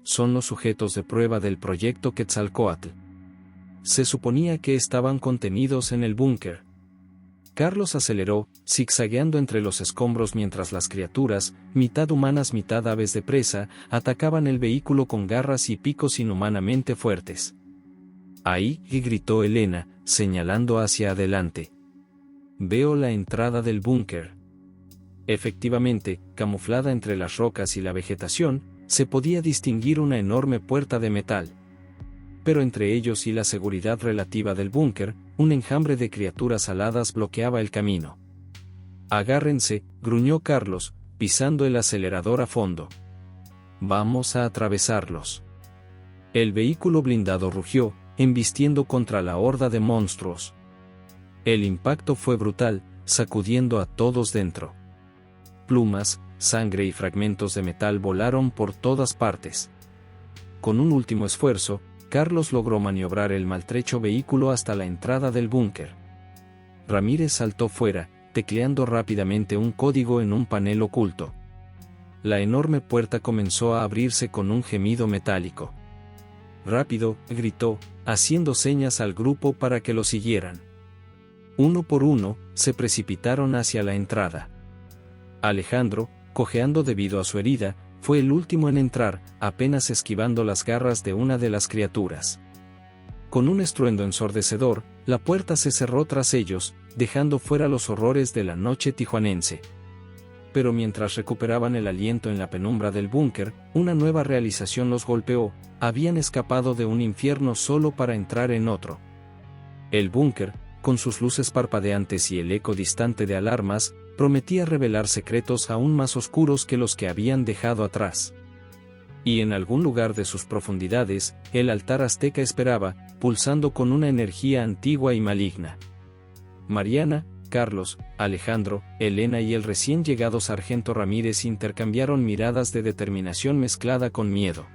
«Son los sujetos de prueba del proyecto Quetzalcóatl. Se suponía que estaban contenidos en el búnker». Carlos aceleró, zigzagueando entre los escombros mientras las criaturas, mitad humanas mitad aves de presa, atacaban el vehículo con garras y picos inhumanamente fuertes. «Ahí», gritó Elena, señalando hacia adelante. «Veo la entrada del búnker». Efectivamente, camuflada entre las rocas y la vegetación, se podía distinguir una enorme puerta de metal. Pero entre ellos y la seguridad relativa del búnker, un enjambre de criaturas aladas bloqueaba el camino. «Agárrense», gruñó Carlos, pisando el acelerador a fondo. «Vamos a atravesarlos». El vehículo blindado rugió, embistiendo contra la horda de monstruos. El impacto fue brutal, sacudiendo a todos dentro. Plumas, sangre y fragmentos de metal volaron por todas partes. Con un último esfuerzo, Carlos logró maniobrar el maltrecho vehículo hasta la entrada del búnker. Ramírez saltó fuera, tecleando rápidamente un código en un panel oculto. La enorme puerta comenzó a abrirse con un gemido metálico. «Rápido», gritó, haciendo señas al grupo para que lo siguieran. Uno por uno, se precipitaron hacia la entrada. Alejandro, cojeando debido a su herida, fue el último en entrar, apenas esquivando las garras de una de las criaturas. Con un estruendo ensordecedor, la puerta se cerró tras ellos, dejando fuera los horrores de la noche tijuanense. Pero mientras recuperaban el aliento en la penumbra del búnker, una nueva realización los golpeó: habían escapado de un infierno solo para entrar en otro. El búnker, con sus luces parpadeantes y el eco distante de alarmas, prometía revelar secretos aún más oscuros que los que habían dejado atrás. Y en algún lugar de sus profundidades, el altar azteca esperaba, pulsando con una energía antigua y maligna. Mariana, Carlos, Alejandro, Elena y el recién llegado sargento Ramírez intercambiaron miradas de determinación mezclada con miedo.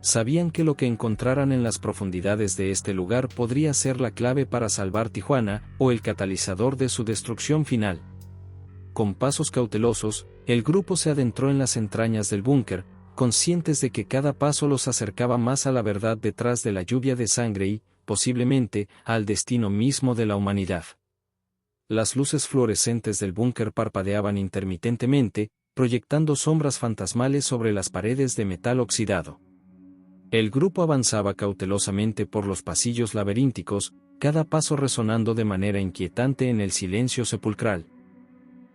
Sabían que lo que encontraran en las profundidades de este lugar podría ser la clave para salvar Tijuana, o el catalizador de su destrucción final. Con pasos cautelosos, el grupo se adentró en las entrañas del búnker, conscientes de que cada paso los acercaba más a la verdad detrás de la lluvia de sangre y, posiblemente, al destino mismo de la humanidad. Las luces fluorescentes del búnker parpadeaban intermitentemente, proyectando sombras fantasmales sobre las paredes de metal oxidado. El grupo avanzaba cautelosamente por los pasillos laberínticos, cada paso resonando de manera inquietante en el silencio sepulcral.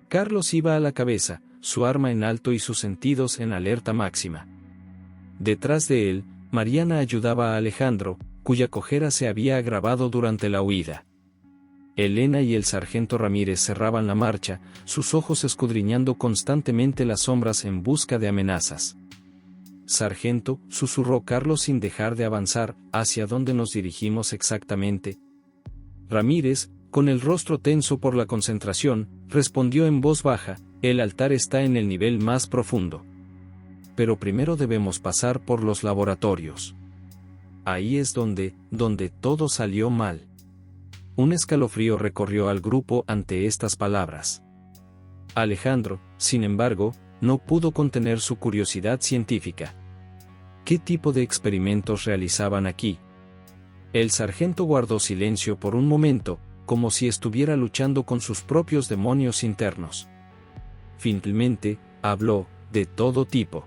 Carlos iba a la cabeza, su arma en alto y sus sentidos en alerta máxima. Detrás de él, Mariana ayudaba a Alejandro, cuya cojera se había agravado durante la huida. Elena y el sargento Ramírez cerraban la marcha, sus ojos escudriñando constantemente las sombras en busca de amenazas. «Sargento», susurró Carlos sin dejar de avanzar, «¿hacia dónde nos dirigimos exactamente?». Ramírez, con el rostro tenso por la concentración, respondió en voz baja: el altar está en el nivel más profundo. Pero primero debemos pasar por los laboratorios. Ahí es donde todo salió mal. Un escalofrío recorrió al grupo ante estas palabras. Alejandro, sin embargo, no pudo contener su curiosidad científica. ¿Qué tipo de experimentos realizaban aquí? El sargento guardó silencio por un momento, como si estuviera luchando con sus propios demonios internos. Finalmente, habló: de todo tipo.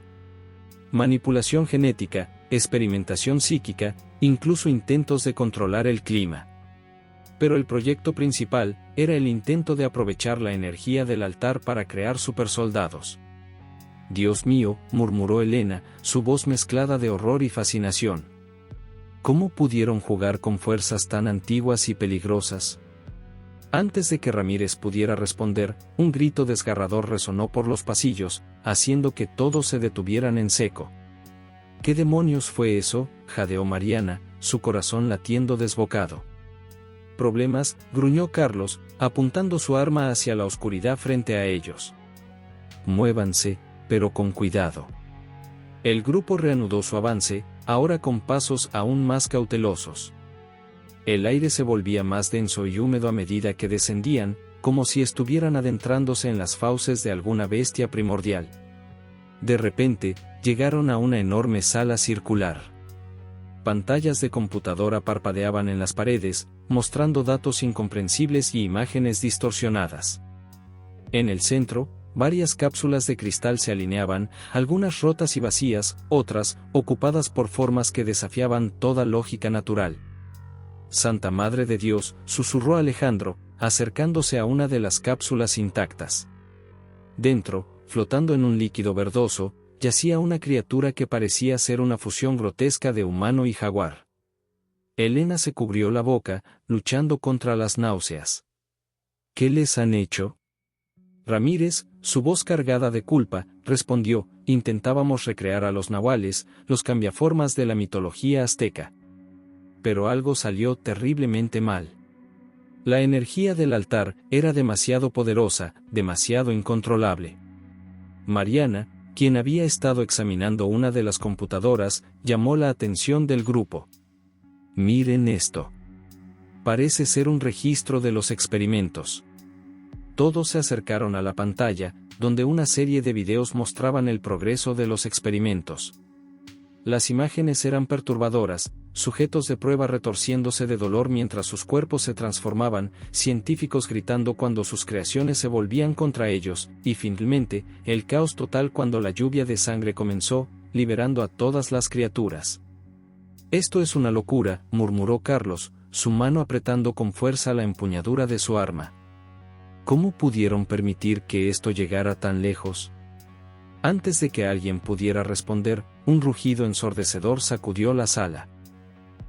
Manipulación genética, experimentación psíquica, incluso intentos de controlar el clima. Pero el proyecto principal era el intento de aprovechar la energía del altar para crear supersoldados. Dios mío, murmuró Elena, su voz mezclada de horror y fascinación. ¿Cómo pudieron jugar con fuerzas tan antiguas y peligrosas? Antes de que Ramírez pudiera responder, un grito desgarrador resonó por los pasillos, haciendo que todos se detuvieran en seco. ¿Qué demonios fue eso?, jadeó Mariana, su corazón latiendo desbocado. Problemas, gruñó Carlos, apuntando su arma hacia la oscuridad frente a ellos. Muévanse, pero con cuidado. El grupo reanudó su avance, ahora con pasos aún más cautelosos. El aire se volvía más denso y húmedo a medida que descendían, como si estuvieran adentrándose en las fauces de alguna bestia primordial. De repente, llegaron a una enorme sala circular. Pantallas de computadora parpadeaban en las paredes, mostrando datos incomprensibles y imágenes distorsionadas. En el centro, varias cápsulas de cristal se alineaban, algunas rotas y vacías, otras, ocupadas por formas que desafiaban toda lógica natural. Santa Madre de Dios, susurró Alejandro, acercándose a una de las cápsulas intactas. Dentro, flotando en un líquido verdoso, yacía una criatura que parecía ser una fusión grotesca de humano y jaguar. Elena se cubrió la boca, luchando contra las náuseas. ¿Qué les han hecho? Ramírez, su voz cargada de culpa, respondió: intentábamos recrear a los nahuales, los cambiaformas de la mitología azteca. Pero algo salió terriblemente mal. La energía del altar era demasiado poderosa, demasiado incontrolable. Mariana, quien había estado examinando una de las computadoras, llamó la atención del grupo. Miren esto. Parece ser un registro de los experimentos. Todos se acercaron a la pantalla, donde una serie de videos mostraban el progreso de los experimentos. Las imágenes eran perturbadoras, sujetos de prueba retorciéndose de dolor mientras sus cuerpos se transformaban, científicos gritando cuando sus creaciones se volvían contra ellos, y finalmente, el caos total cuando la lluvia de sangre comenzó, liberando a todas las criaturas. Esto es una locura, murmuró Carlos, su mano apretando con fuerza la empuñadura de su arma. ¿Cómo pudieron permitir que esto llegara tan lejos? Antes de que alguien pudiera responder, un rugido ensordecedor sacudió la sala.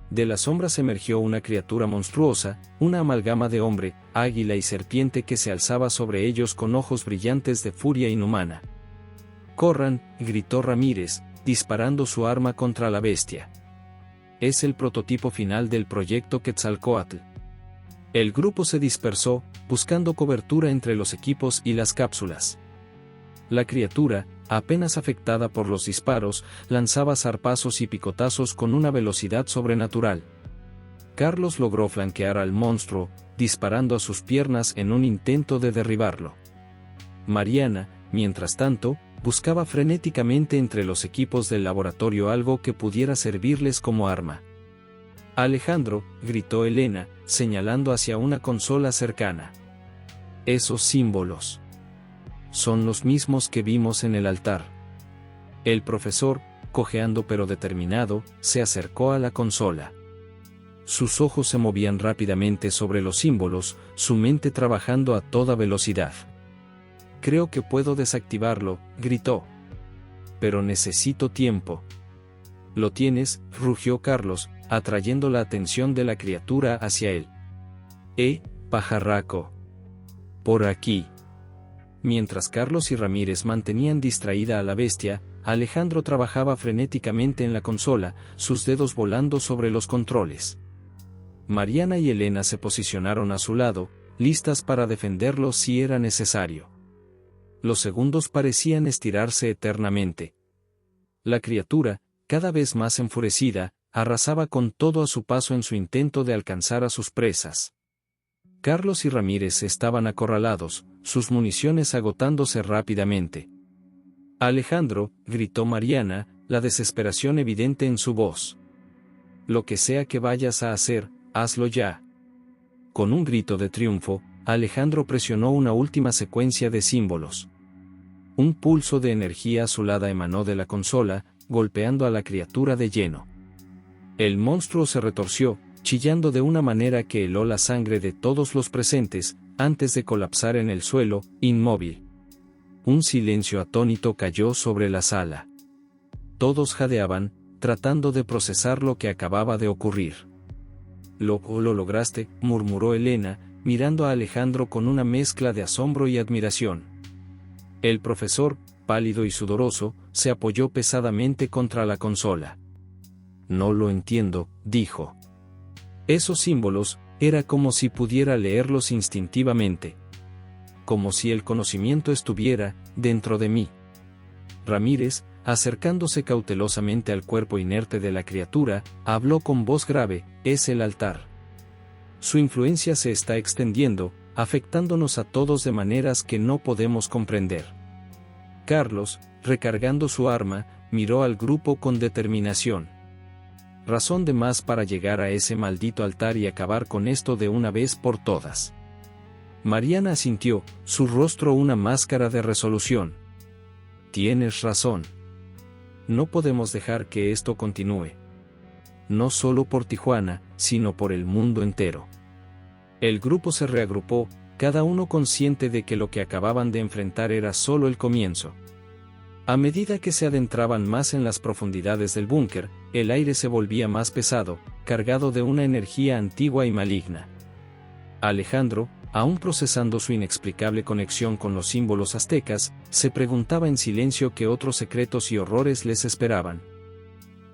De las sombras emergió una criatura monstruosa, una amalgama de hombre, águila y serpiente que se alzaba sobre ellos con ojos brillantes de furia inhumana. ¡Corran!, gritó Ramírez, disparando su arma contra la bestia. Es el prototipo final del proyecto Quetzalcóatl. El grupo se dispersó, buscando cobertura entre los equipos y las cápsulas. La criatura, apenas afectada por los disparos, lanzaba zarpazos y picotazos con una velocidad sobrenatural. Carlos logró flanquear al monstruo, disparando a sus piernas en un intento de derribarlo. Mariana, mientras tanto, buscaba frenéticamente entre los equipos del laboratorio algo que pudiera servirles como arma. Alejandro, gritó Elena, señalando hacia una consola cercana. Esos símbolos son los mismos que vimos en el altar. El profesor, cojeando pero determinado, se acercó a la consola. Sus ojos se movían rápidamente sobre los símbolos, su mente trabajando a toda velocidad. Creo que puedo desactivarlo, gritó. Pero necesito tiempo. Lo tienes, rugió Carlos, atrayendo la atención de la criatura hacia él. Pajarraco. Por aquí. Mientras Carlos y Ramírez mantenían distraída a la bestia, Alejandro trabajaba frenéticamente en la consola, sus dedos volando sobre los controles. Mariana y Elena se posicionaron a su lado, listas para defenderlo si era necesario. Los segundos parecían estirarse eternamente. La criatura, cada vez más enfurecida, arrasaba con todo a su paso en su intento de alcanzar a sus presas. Carlos y Ramírez estaban acorralados, sus municiones agotándose rápidamente. Alejandro, gritó Mariana, la desesperación evidente en su voz. Lo que sea que vayas a hacer, hazlo ya. Con un grito de triunfo, Alejandro presionó una última secuencia de símbolos. Un pulso de energía azulada emanó de la consola, golpeando a la criatura de lleno. El monstruo se retorció, chillando de una manera que heló la sangre de todos los presentes, antes de colapsar en el suelo, inmóvil. Un silencio atónito cayó sobre la sala. Todos jadeaban, tratando de procesar lo que acababa de ocurrir. Lo lograste, murmuró Elena, mirando a Alejandro con una mezcla de asombro y admiración. El profesor, pálido y sudoroso, se apoyó pesadamente contra la consola. No lo entiendo, dijo. Esos símbolos, era como si pudiera leerlos instintivamente. Como si el conocimiento estuviera dentro de mí. Ramírez, acercándose cautelosamente al cuerpo inerte de la criatura, habló con voz grave, es el altar. Su influencia se está extendiendo, afectándonos a todos de maneras que no podemos comprender. Carlos, recargando su arma, miró al grupo con determinación. Razón de más para llegar a ese maldito altar y acabar con esto de una vez por todas. Mariana asintió, su rostro una máscara de resolución. Tienes razón. No podemos dejar que esto continúe. No solo por Tijuana, sino por el mundo entero. El grupo se reagrupó, cada uno consciente de que lo que acababan de enfrentar era solo el comienzo. A medida que se adentraban más en las profundidades del búnker, el aire se volvía más pesado, cargado de una energía antigua y maligna. Alejandro, aún procesando su inexplicable conexión con los símbolos aztecas, se preguntaba en silencio qué otros secretos y horrores les esperaban.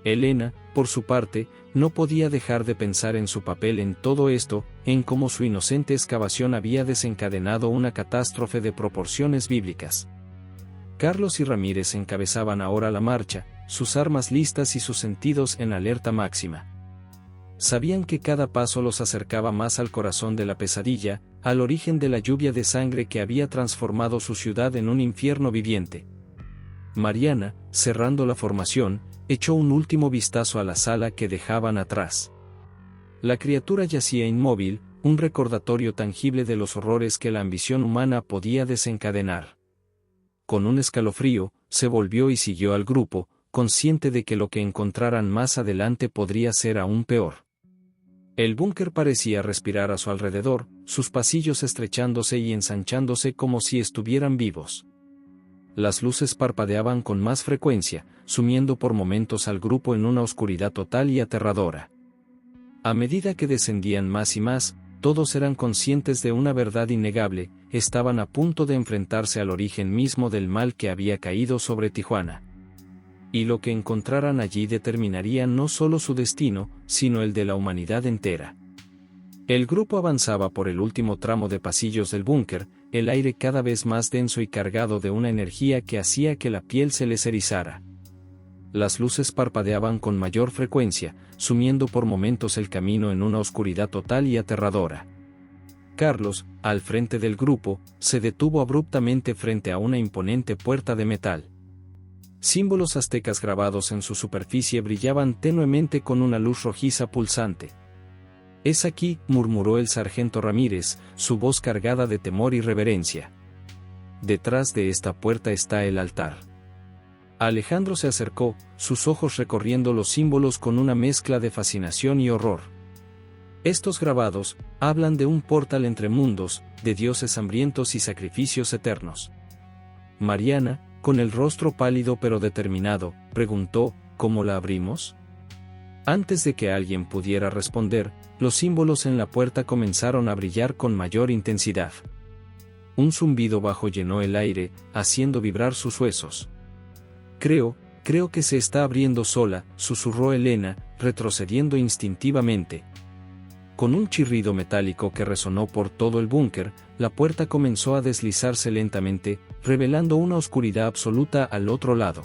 Elena, por su parte, no podía dejar de pensar en su papel en todo esto, en cómo su inocente excavación había desencadenado una catástrofe de proporciones bíblicas. Carlos y Ramírez encabezaban ahora la marcha, sus armas listas y sus sentidos en alerta máxima. Sabían que cada paso los acercaba más al corazón de la pesadilla, al origen de la lluvia de sangre que había transformado su ciudad en un infierno viviente. Mariana, cerrando la formación, echó un último vistazo a la sala que dejaban atrás. La criatura yacía inmóvil, un recordatorio tangible de los horrores que la ambición humana podía desencadenar. Con un escalofrío, se volvió y siguió al grupo, consciente de que lo que encontraran más adelante podría ser aún peor. El búnker parecía respirar a su alrededor, sus pasillos estrechándose y ensanchándose como si estuvieran vivos. Las luces parpadeaban con más frecuencia, sumiendo por momentos al grupo en una oscuridad total y aterradora. A medida que descendían más y más, todos eran conscientes de una verdad innegable, estaban a punto de enfrentarse al origen mismo del mal que había caído sobre Tijuana. Y lo que encontraran allí determinaría no solo su destino, sino el de la humanidad entera. El grupo avanzaba por el último tramo de pasillos del búnker, el aire cada vez más denso y cargado de una energía que hacía que la piel se les erizara. Las luces parpadeaban con mayor frecuencia, sumiendo por momentos el camino en una oscuridad total y aterradora. Carlos, al frente del grupo, se detuvo abruptamente frente a una imponente puerta de metal. Símbolos aztecas grabados en su superficie brillaban tenuemente con una luz rojiza pulsante. «Es aquí», murmuró el sargento Ramírez, su voz cargada de temor y reverencia. «Detrás de esta puerta está el altar». Alejandro se acercó, sus ojos recorriendo los símbolos con una mezcla de fascinación y horror. Estos grabados hablan de un portal entre mundos, de dioses hambrientos y sacrificios eternos. Mariana, con el rostro pálido pero determinado, preguntó, ¿cómo la abrimos? Antes de que alguien pudiera responder, los símbolos en la puerta comenzaron a brillar con mayor intensidad. Un zumbido bajo llenó el aire, haciendo vibrar sus huesos. Creo que se está abriendo sola», susurró Elena, retrocediendo instintivamente. Con un chirrido metálico que resonó por todo el búnker, la puerta comenzó a deslizarse lentamente, revelando una oscuridad absoluta al otro lado.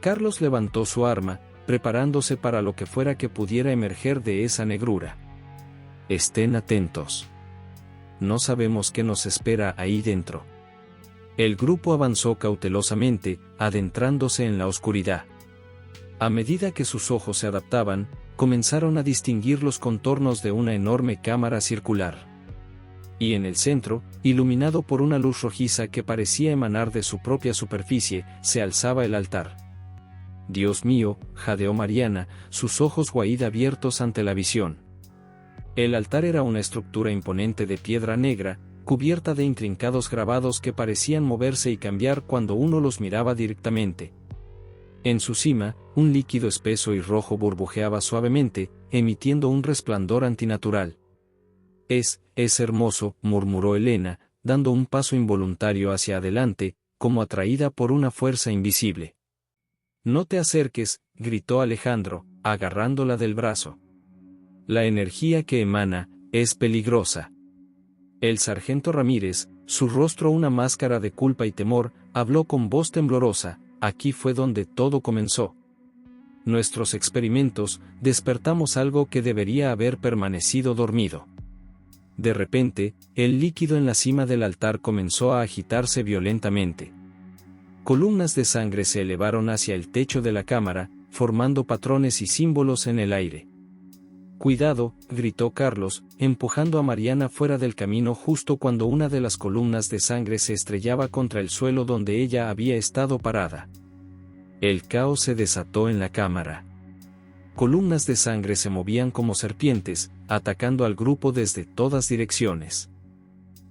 Carlos levantó su arma, preparándose para lo que fuera que pudiera emerger de esa negrura. Estén atentos. No sabemos qué nos espera ahí dentro. El grupo avanzó cautelosamente, adentrándose en la oscuridad. A medida que sus ojos se adaptaban, comenzaron a distinguir los contornos de una enorme cámara circular. Y en el centro, iluminado por una luz rojiza que parecía emanar de su propia superficie, se alzaba el altar. Dios mío, jadeó Mariana, sus ojos Wa'id abiertos ante la visión. El altar era una estructura imponente de piedra negra, cubierta de intrincados grabados que parecían moverse y cambiar cuando uno los miraba directamente. En su cima, un líquido espeso y rojo burbujeaba suavemente, emitiendo un resplandor antinatural. Es hermoso, murmuró Elena, dando un paso involuntario hacia adelante, como atraída por una fuerza invisible. No te acerques, gritó Alejandro, agarrándola del brazo. La energía que emana es peligrosa. El sargento Ramírez, su rostro una máscara de culpa y temor, habló con voz temblorosa. Aquí fue donde todo comenzó. Nuestros experimentos, despertamos algo que debería haber permanecido dormido. De repente, el líquido en la cima del altar comenzó a agitarse violentamente. Columnas de sangre se elevaron hacia el techo de la cámara, formando patrones y símbolos en el aire. Cuidado, gritó Carlos, empujando a Mariana fuera del camino justo cuando una de las columnas de sangre se estrellaba contra el suelo donde ella había estado parada. El caos se desató en la cámara. Columnas de sangre se movían como serpientes, atacando al grupo desde todas direcciones.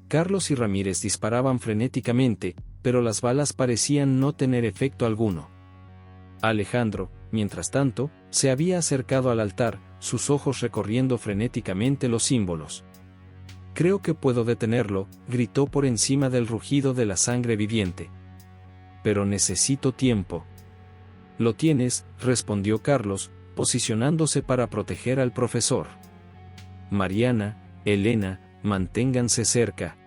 Carlos y Ramírez disparaban frenéticamente, pero las balas parecían no tener efecto alguno. Alejandro, mientras tanto, se había acercado al altar, sus ojos recorriendo frenéticamente los símbolos. Creo que puedo detenerlo, gritó por encima del rugido de la sangre viviente. Pero necesito tiempo. Lo tienes, respondió Carlos, posicionándose para proteger al profesor. Mariana, Elena, manténganse cerca.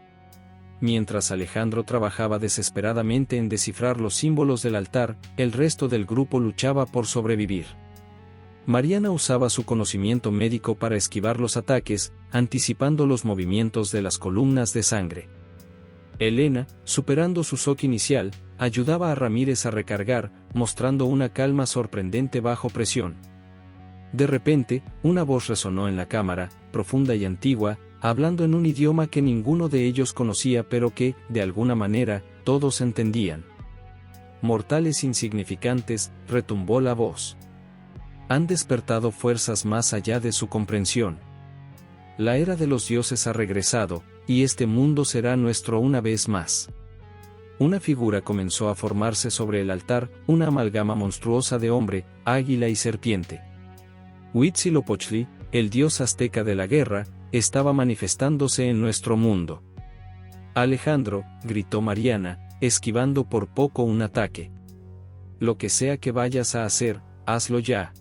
Mientras Alejandro trabajaba desesperadamente en descifrar los símbolos del altar, el resto del grupo luchaba por sobrevivir. Mariana usaba su conocimiento médico para esquivar los ataques, anticipando los movimientos de las columnas de sangre. Elena, superando su shock inicial, ayudaba a Ramírez a recargar, mostrando una calma sorprendente bajo presión. De repente, una voz resonó en la cámara, profunda y antigua, hablando en un idioma que ninguno de ellos conocía pero que, de alguna manera, todos entendían. Mortales insignificantes, retumbó la voz. Han despertado fuerzas más allá de su comprensión. La era de los dioses ha regresado, y este mundo será nuestro una vez más. Una figura comenzó a formarse sobre el altar, una amalgama monstruosa de hombre, águila y serpiente. Huitzilopochtli, el dios azteca de la guerra, estaba manifestándose en nuestro mundo. Alejandro, gritó Mariana, esquivando por poco un ataque. Lo que sea que vayas a hacer, hazlo ya.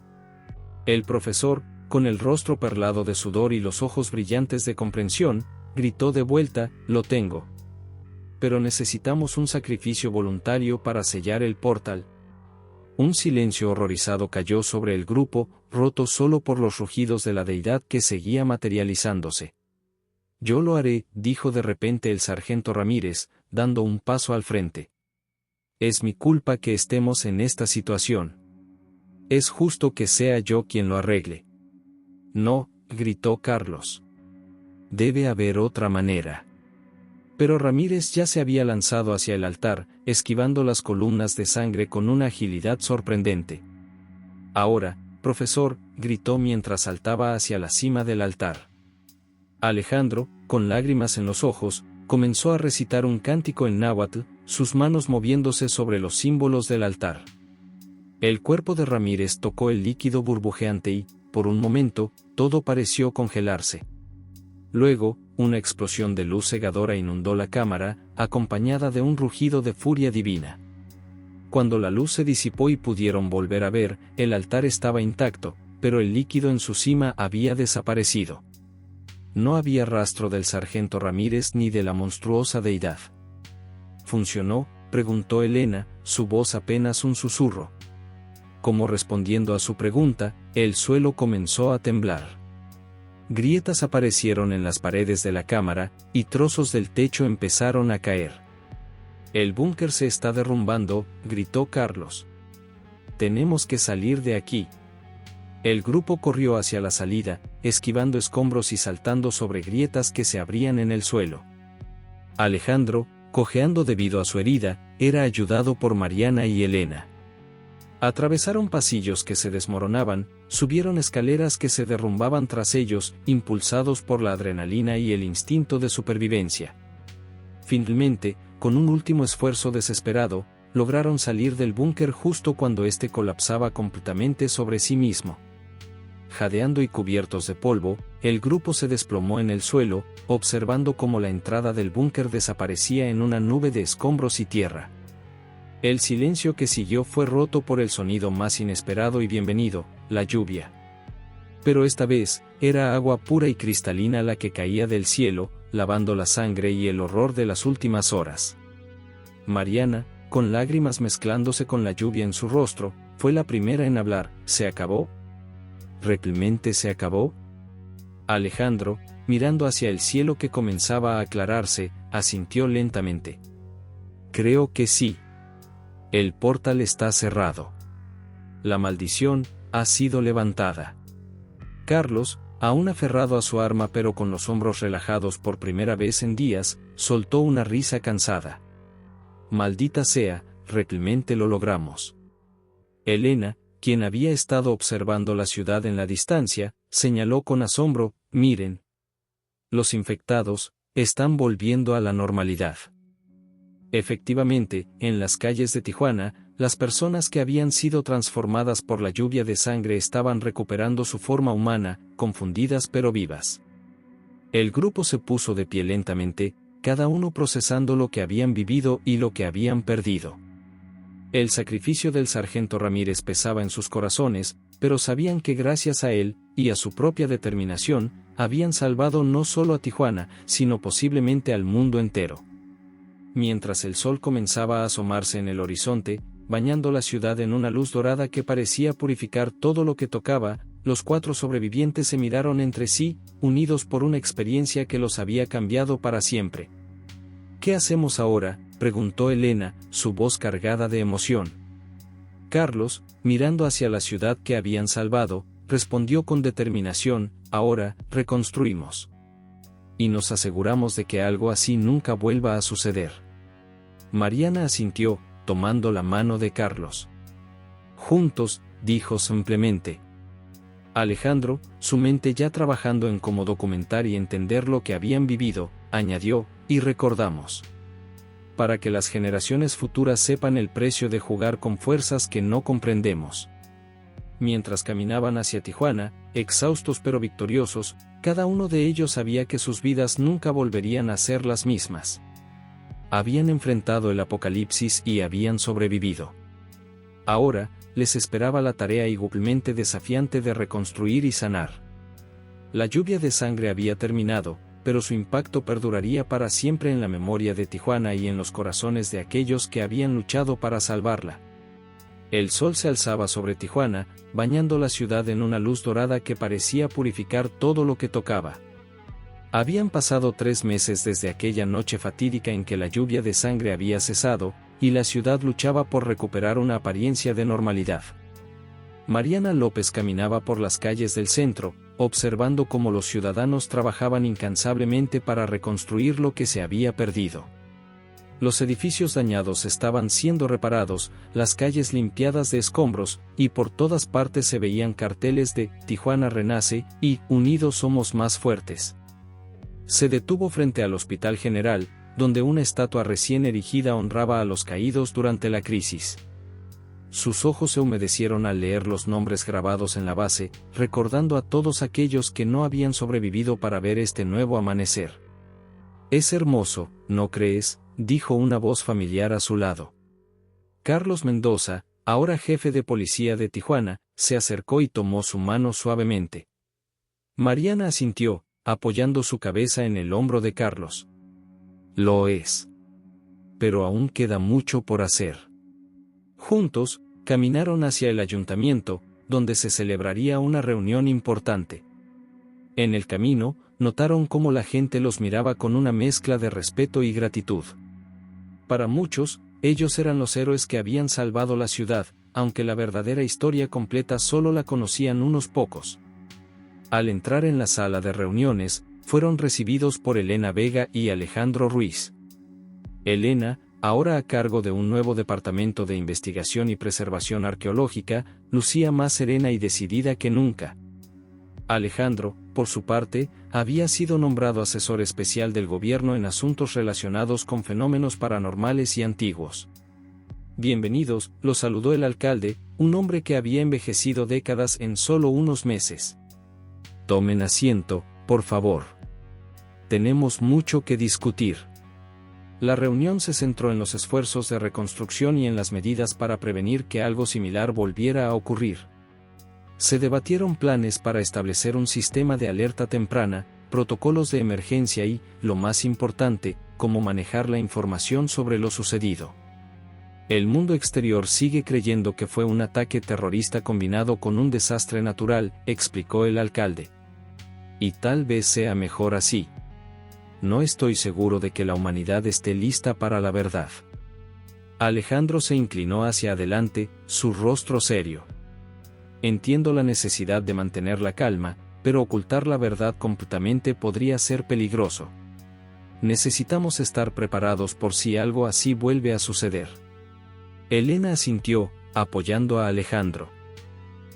El profesor, con el rostro perlado de sudor y los ojos brillantes de comprensión, gritó de vuelta, lo tengo. Pero necesitamos un sacrificio voluntario para sellar el portal. Un silencio horrorizado cayó sobre el grupo, roto solo por los rugidos de la deidad que seguía materializándose. Yo lo haré, dijo de repente el sargento Ramírez, dando un paso al frente. Es mi culpa que estemos en esta situación. Es justo que sea yo quien lo arregle. No, gritó Carlos. Debe haber otra manera. Pero Ramírez ya se había lanzado hacia el altar, esquivando las columnas de sangre con una agilidad sorprendente. Ahora, profesor, gritó mientras saltaba hacia la cima del altar. Alejandro, con lágrimas en los ojos, comenzó a recitar un cántico en náhuatl, sus manos moviéndose sobre los símbolos del altar. El cuerpo de Ramírez tocó el líquido burbujeante y, por un momento, todo pareció congelarse. Luego, una explosión de luz cegadora inundó la cámara, acompañada de un rugido de furia divina. Cuando la luz se disipó y pudieron volver a ver, el altar estaba intacto, pero el líquido en su cima había desaparecido. no había rastro del sargento Ramírez ni de la monstruosa deidad. ¿Funcionó?, preguntó Elena, su voz apenas un susurro. Como respondiendo a su pregunta, el suelo comenzó a temblar. Grietas aparecieron en las paredes de la cámara, y trozos del techo empezaron a caer. «El búnker se está derrumbando», gritó Carlos. «Tenemos que salir de aquí». El grupo corrió hacia la salida, esquivando escombros y saltando sobre grietas que se abrían en el suelo. Alejandro, cojeando debido a su herida, era ayudado por Mariana y Elena. Atravesaron pasillos que se desmoronaban, subieron escaleras que se derrumbaban tras ellos, impulsados por la adrenalina y el instinto de supervivencia. Finalmente, con un último esfuerzo desesperado, lograron salir del búnker justo cuando éste colapsaba completamente sobre sí mismo. Jadeando y cubiertos de polvo, el grupo se desplomó en el suelo, observando cómo la entrada del búnker desaparecía en una nube de escombros y tierra. El silencio que siguió fue roto por el sonido más inesperado y bienvenido, la lluvia. Pero esta vez, era agua pura y cristalina la que caía del cielo, lavando la sangre y el horror de las últimas horas. Mariana, con lágrimas mezclándose con la lluvia en su rostro, fue la primera en hablar. ¿Se acabó? ¿Realmente se acabó? Alejandro, mirando hacia el cielo que comenzaba a aclararse, asintió lentamente. Creo que sí. El portal está cerrado. La maldición ha sido levantada. Carlos, aún aferrado a su arma pero con los hombros relajados por primera vez en días, soltó una risa cansada. Maldita sea, realmente lo logramos. Elena, quien había estado observando la ciudad en la distancia, señaló con asombro, miren. Los infectados están volviendo a la normalidad. Efectivamente, en las calles de Tijuana, las personas que habían sido transformadas por la lluvia de sangre estaban recuperando su forma humana, confundidas pero vivas. El grupo se puso de pie lentamente, cada uno procesando lo que habían vivido y lo que habían perdido. El sacrificio del sargento Ramírez pesaba en sus corazones, pero sabían que gracias a él, y a su propia determinación, habían salvado no solo a Tijuana, sino posiblemente al mundo entero. Mientras el sol comenzaba a asomarse en el horizonte, bañando la ciudad en una luz dorada que parecía purificar todo lo que tocaba, los 4 sobrevivientes se miraron entre sí, unidos por una experiencia que los había cambiado para siempre. ¿Qué hacemos ahora?, preguntó Elena, su voz cargada de emoción. Carlos, mirando hacia la ciudad que habían salvado, respondió con determinación, ahora, reconstruimos. Y nos aseguramos de que algo así nunca vuelva a suceder. Mariana asintió, tomando la mano de Carlos. Juntos, dijo simplemente. Alejandro, su mente ya trabajando en cómo documentar y entender lo que habían vivido, añadió, y recordamos. Para que las generaciones futuras sepan el precio de jugar con fuerzas que no comprendemos. Mientras caminaban hacia Tijuana, exhaustos pero victoriosos, cada uno de ellos sabía que sus vidas nunca volverían a ser las mismas. Habían enfrentado el apocalipsis y habían sobrevivido. Ahora, les esperaba la tarea igualmente desafiante de reconstruir y sanar. La lluvia de sangre había terminado, pero su impacto perduraría para siempre en la memoria de Tijuana y en los corazones de aquellos que habían luchado para salvarla. El sol se alzaba sobre Tijuana, bañando la ciudad en una luz dorada que parecía purificar todo lo que tocaba. Habían pasado 3 meses desde aquella noche fatídica en que la lluvia de sangre había cesado, y la ciudad luchaba por recuperar una apariencia de normalidad. Mariana López caminaba por las calles del centro, observando cómo los ciudadanos trabajaban incansablemente para reconstruir lo que se había perdido. Los edificios dañados estaban siendo reparados, las calles limpiadas de escombros, y por todas partes se veían carteles de «Tijuana renace» y «Unidos somos más fuertes». Se detuvo frente al Hospital General, donde una estatua recién erigida honraba a los caídos durante la crisis. Sus ojos se humedecieron al leer los nombres grabados en la base, recordando a todos aquellos que no habían sobrevivido para ver este nuevo amanecer. «Es hermoso, ¿no crees?», dijo una voz familiar a su lado. Carlos Mendoza, ahora jefe de policía de Tijuana, se acercó y tomó su mano suavemente. Mariana asintió, apoyando su cabeza en el hombro de Carlos. Lo es. Pero aún queda mucho por hacer. Juntos, caminaron hacia el ayuntamiento, donde se celebraría una reunión importante. En el camino, notaron cómo la gente los miraba con una mezcla de respeto y gratitud. Para muchos, ellos eran los héroes que habían salvado la ciudad, aunque la verdadera historia completa solo la conocían unos pocos. Al entrar en la sala de reuniones, fueron recibidos por Elena Vega y Alejandro Ruiz. Elena, ahora a cargo de un nuevo departamento de investigación y preservación arqueológica, lucía más serena y decidida que nunca. Alejandro, por su parte, había sido nombrado asesor especial del gobierno en asuntos relacionados con fenómenos paranormales y antiguos. Bienvenidos, los saludó el alcalde, un hombre que había envejecido décadas en solo unos meses. Tomen asiento, por favor. Tenemos mucho que discutir. La reunión se centró en los esfuerzos de reconstrucción y en las medidas para prevenir que algo similar volviera a ocurrir. Se debatieron planes para establecer un sistema de alerta temprana, protocolos de emergencia y, lo más importante, cómo manejar la información sobre lo sucedido. El mundo exterior sigue creyendo que fue un ataque terrorista combinado con un desastre natural, explicó el alcalde. Y tal vez sea mejor así. No estoy seguro de que la humanidad esté lista para la verdad. Alejandro se inclinó hacia adelante, su rostro serio. Entiendo la necesidad de mantener la calma, pero ocultar la verdad completamente podría ser peligroso. Necesitamos estar preparados por si algo así vuelve a suceder. Elena asintió, apoyando a Alejandro.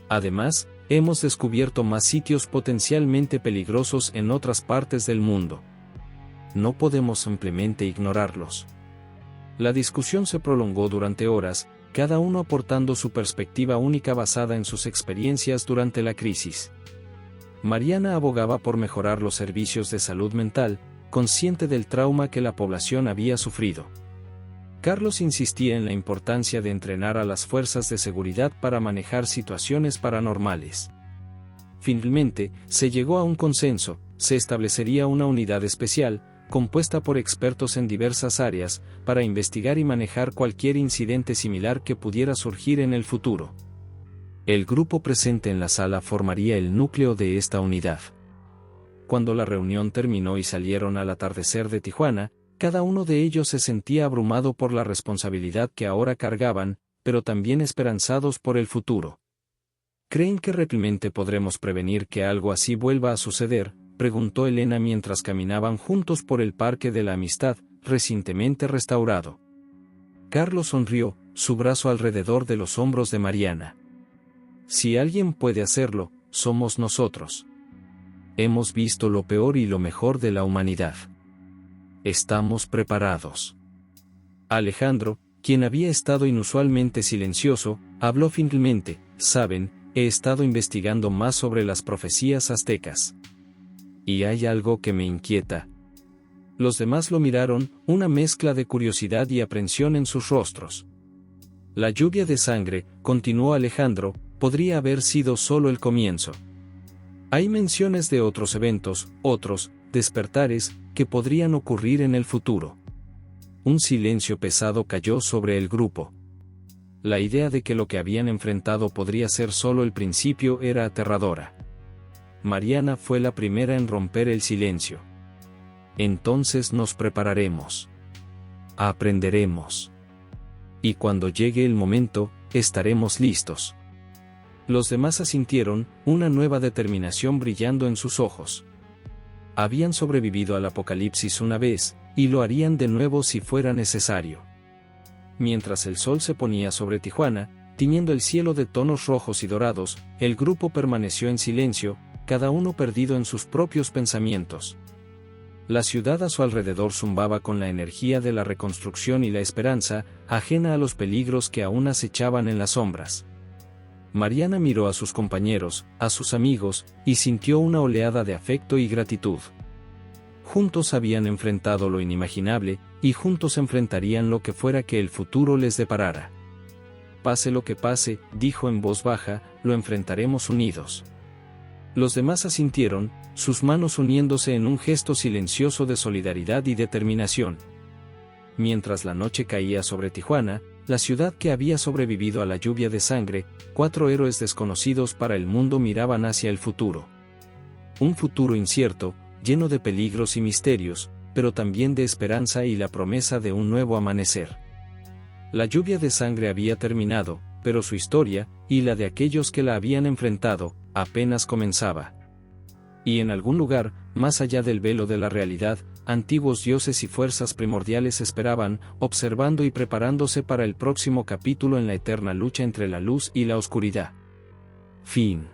Además, hemos descubierto más sitios potencialmente peligrosos en otras partes del mundo. No podemos simplemente ignorarlos. La discusión se prolongó durante horas, cada uno aportando su perspectiva única basada en sus experiencias durante la crisis. Mariana abogaba por mejorar los servicios de salud mental, consciente del trauma que la población había sufrido. Carlos insistía en la importancia de entrenar a las fuerzas de seguridad para manejar situaciones paranormales. Finalmente, se llegó a un consenso: se establecería una unidad especial, compuesta por expertos en diversas áreas, para investigar y manejar cualquier incidente similar que pudiera surgir en el futuro. El grupo presente en la sala formaría el núcleo de esta unidad. Cuando la reunión terminó y salieron al atardecer de Tijuana, cada uno de ellos se sentía abrumado por la responsabilidad que ahora cargaban, pero también esperanzados por el futuro. ¿Creen que realmente podremos prevenir que algo así vuelva a suceder?, preguntó Elena mientras caminaban juntos por el Parque de la Amistad, recientemente restaurado. Carlos sonrió, su brazo alrededor de los hombros de Mariana. Si alguien puede hacerlo, somos nosotros. Hemos visto lo peor y lo mejor de la humanidad. Estamos preparados. Alejandro, quien había estado inusualmente silencioso, habló finalmente. Saben, he estado investigando más sobre las profecías aztecas. Y hay algo que me inquieta. Los demás lo miraron, una mezcla de curiosidad y aprensión en sus rostros. La lluvia de sangre, continuó Alejandro, podría haber sido solo el comienzo. Hay menciones de otros eventos, otros despertares, que podrían ocurrir en el futuro. Un silencio pesado cayó sobre el grupo. La idea de que lo que habían enfrentado podría ser solo el principio era aterradora. Mariana fue la primera en romper el silencio. Entonces nos prepararemos. Aprenderemos. Y cuando llegue el momento, estaremos listos. Los demás asintieron, una nueva determinación brillando en sus ojos. Habían sobrevivido al apocalipsis una vez, y lo harían de nuevo si fuera necesario. Mientras el sol se ponía sobre Tijuana, tiñendo el cielo de tonos rojos y dorados, el grupo permaneció en silencio, cada uno perdido en sus propios pensamientos. La ciudad a su alrededor zumbaba con la energía de la reconstrucción y la esperanza, ajena a los peligros que aún acechaban en las sombras. Mariana miró a sus compañeros, a sus amigos, y sintió una oleada de afecto y gratitud. Juntos habían enfrentado lo inimaginable, y juntos enfrentarían lo que fuera que el futuro les deparara. Pase lo que pase, dijo en voz baja, lo enfrentaremos unidos. Los demás asintieron, sus manos uniéndose en un gesto silencioso de solidaridad y determinación. Mientras la noche caía sobre Tijuana, la ciudad que había sobrevivido a la lluvia de sangre, 4 héroes desconocidos para el mundo miraban hacia el futuro. Un futuro incierto, lleno de peligros y misterios, pero también de esperanza y la promesa de un nuevo amanecer. La lluvia de sangre había terminado, pero su historia, y la de aquellos que la habían enfrentado, apenas comenzaba. Y en algún lugar, más allá del velo de la realidad, antiguos dioses y fuerzas primordiales esperaban, observando y preparándose para el próximo capítulo en la eterna lucha entre la luz y la oscuridad. Fin.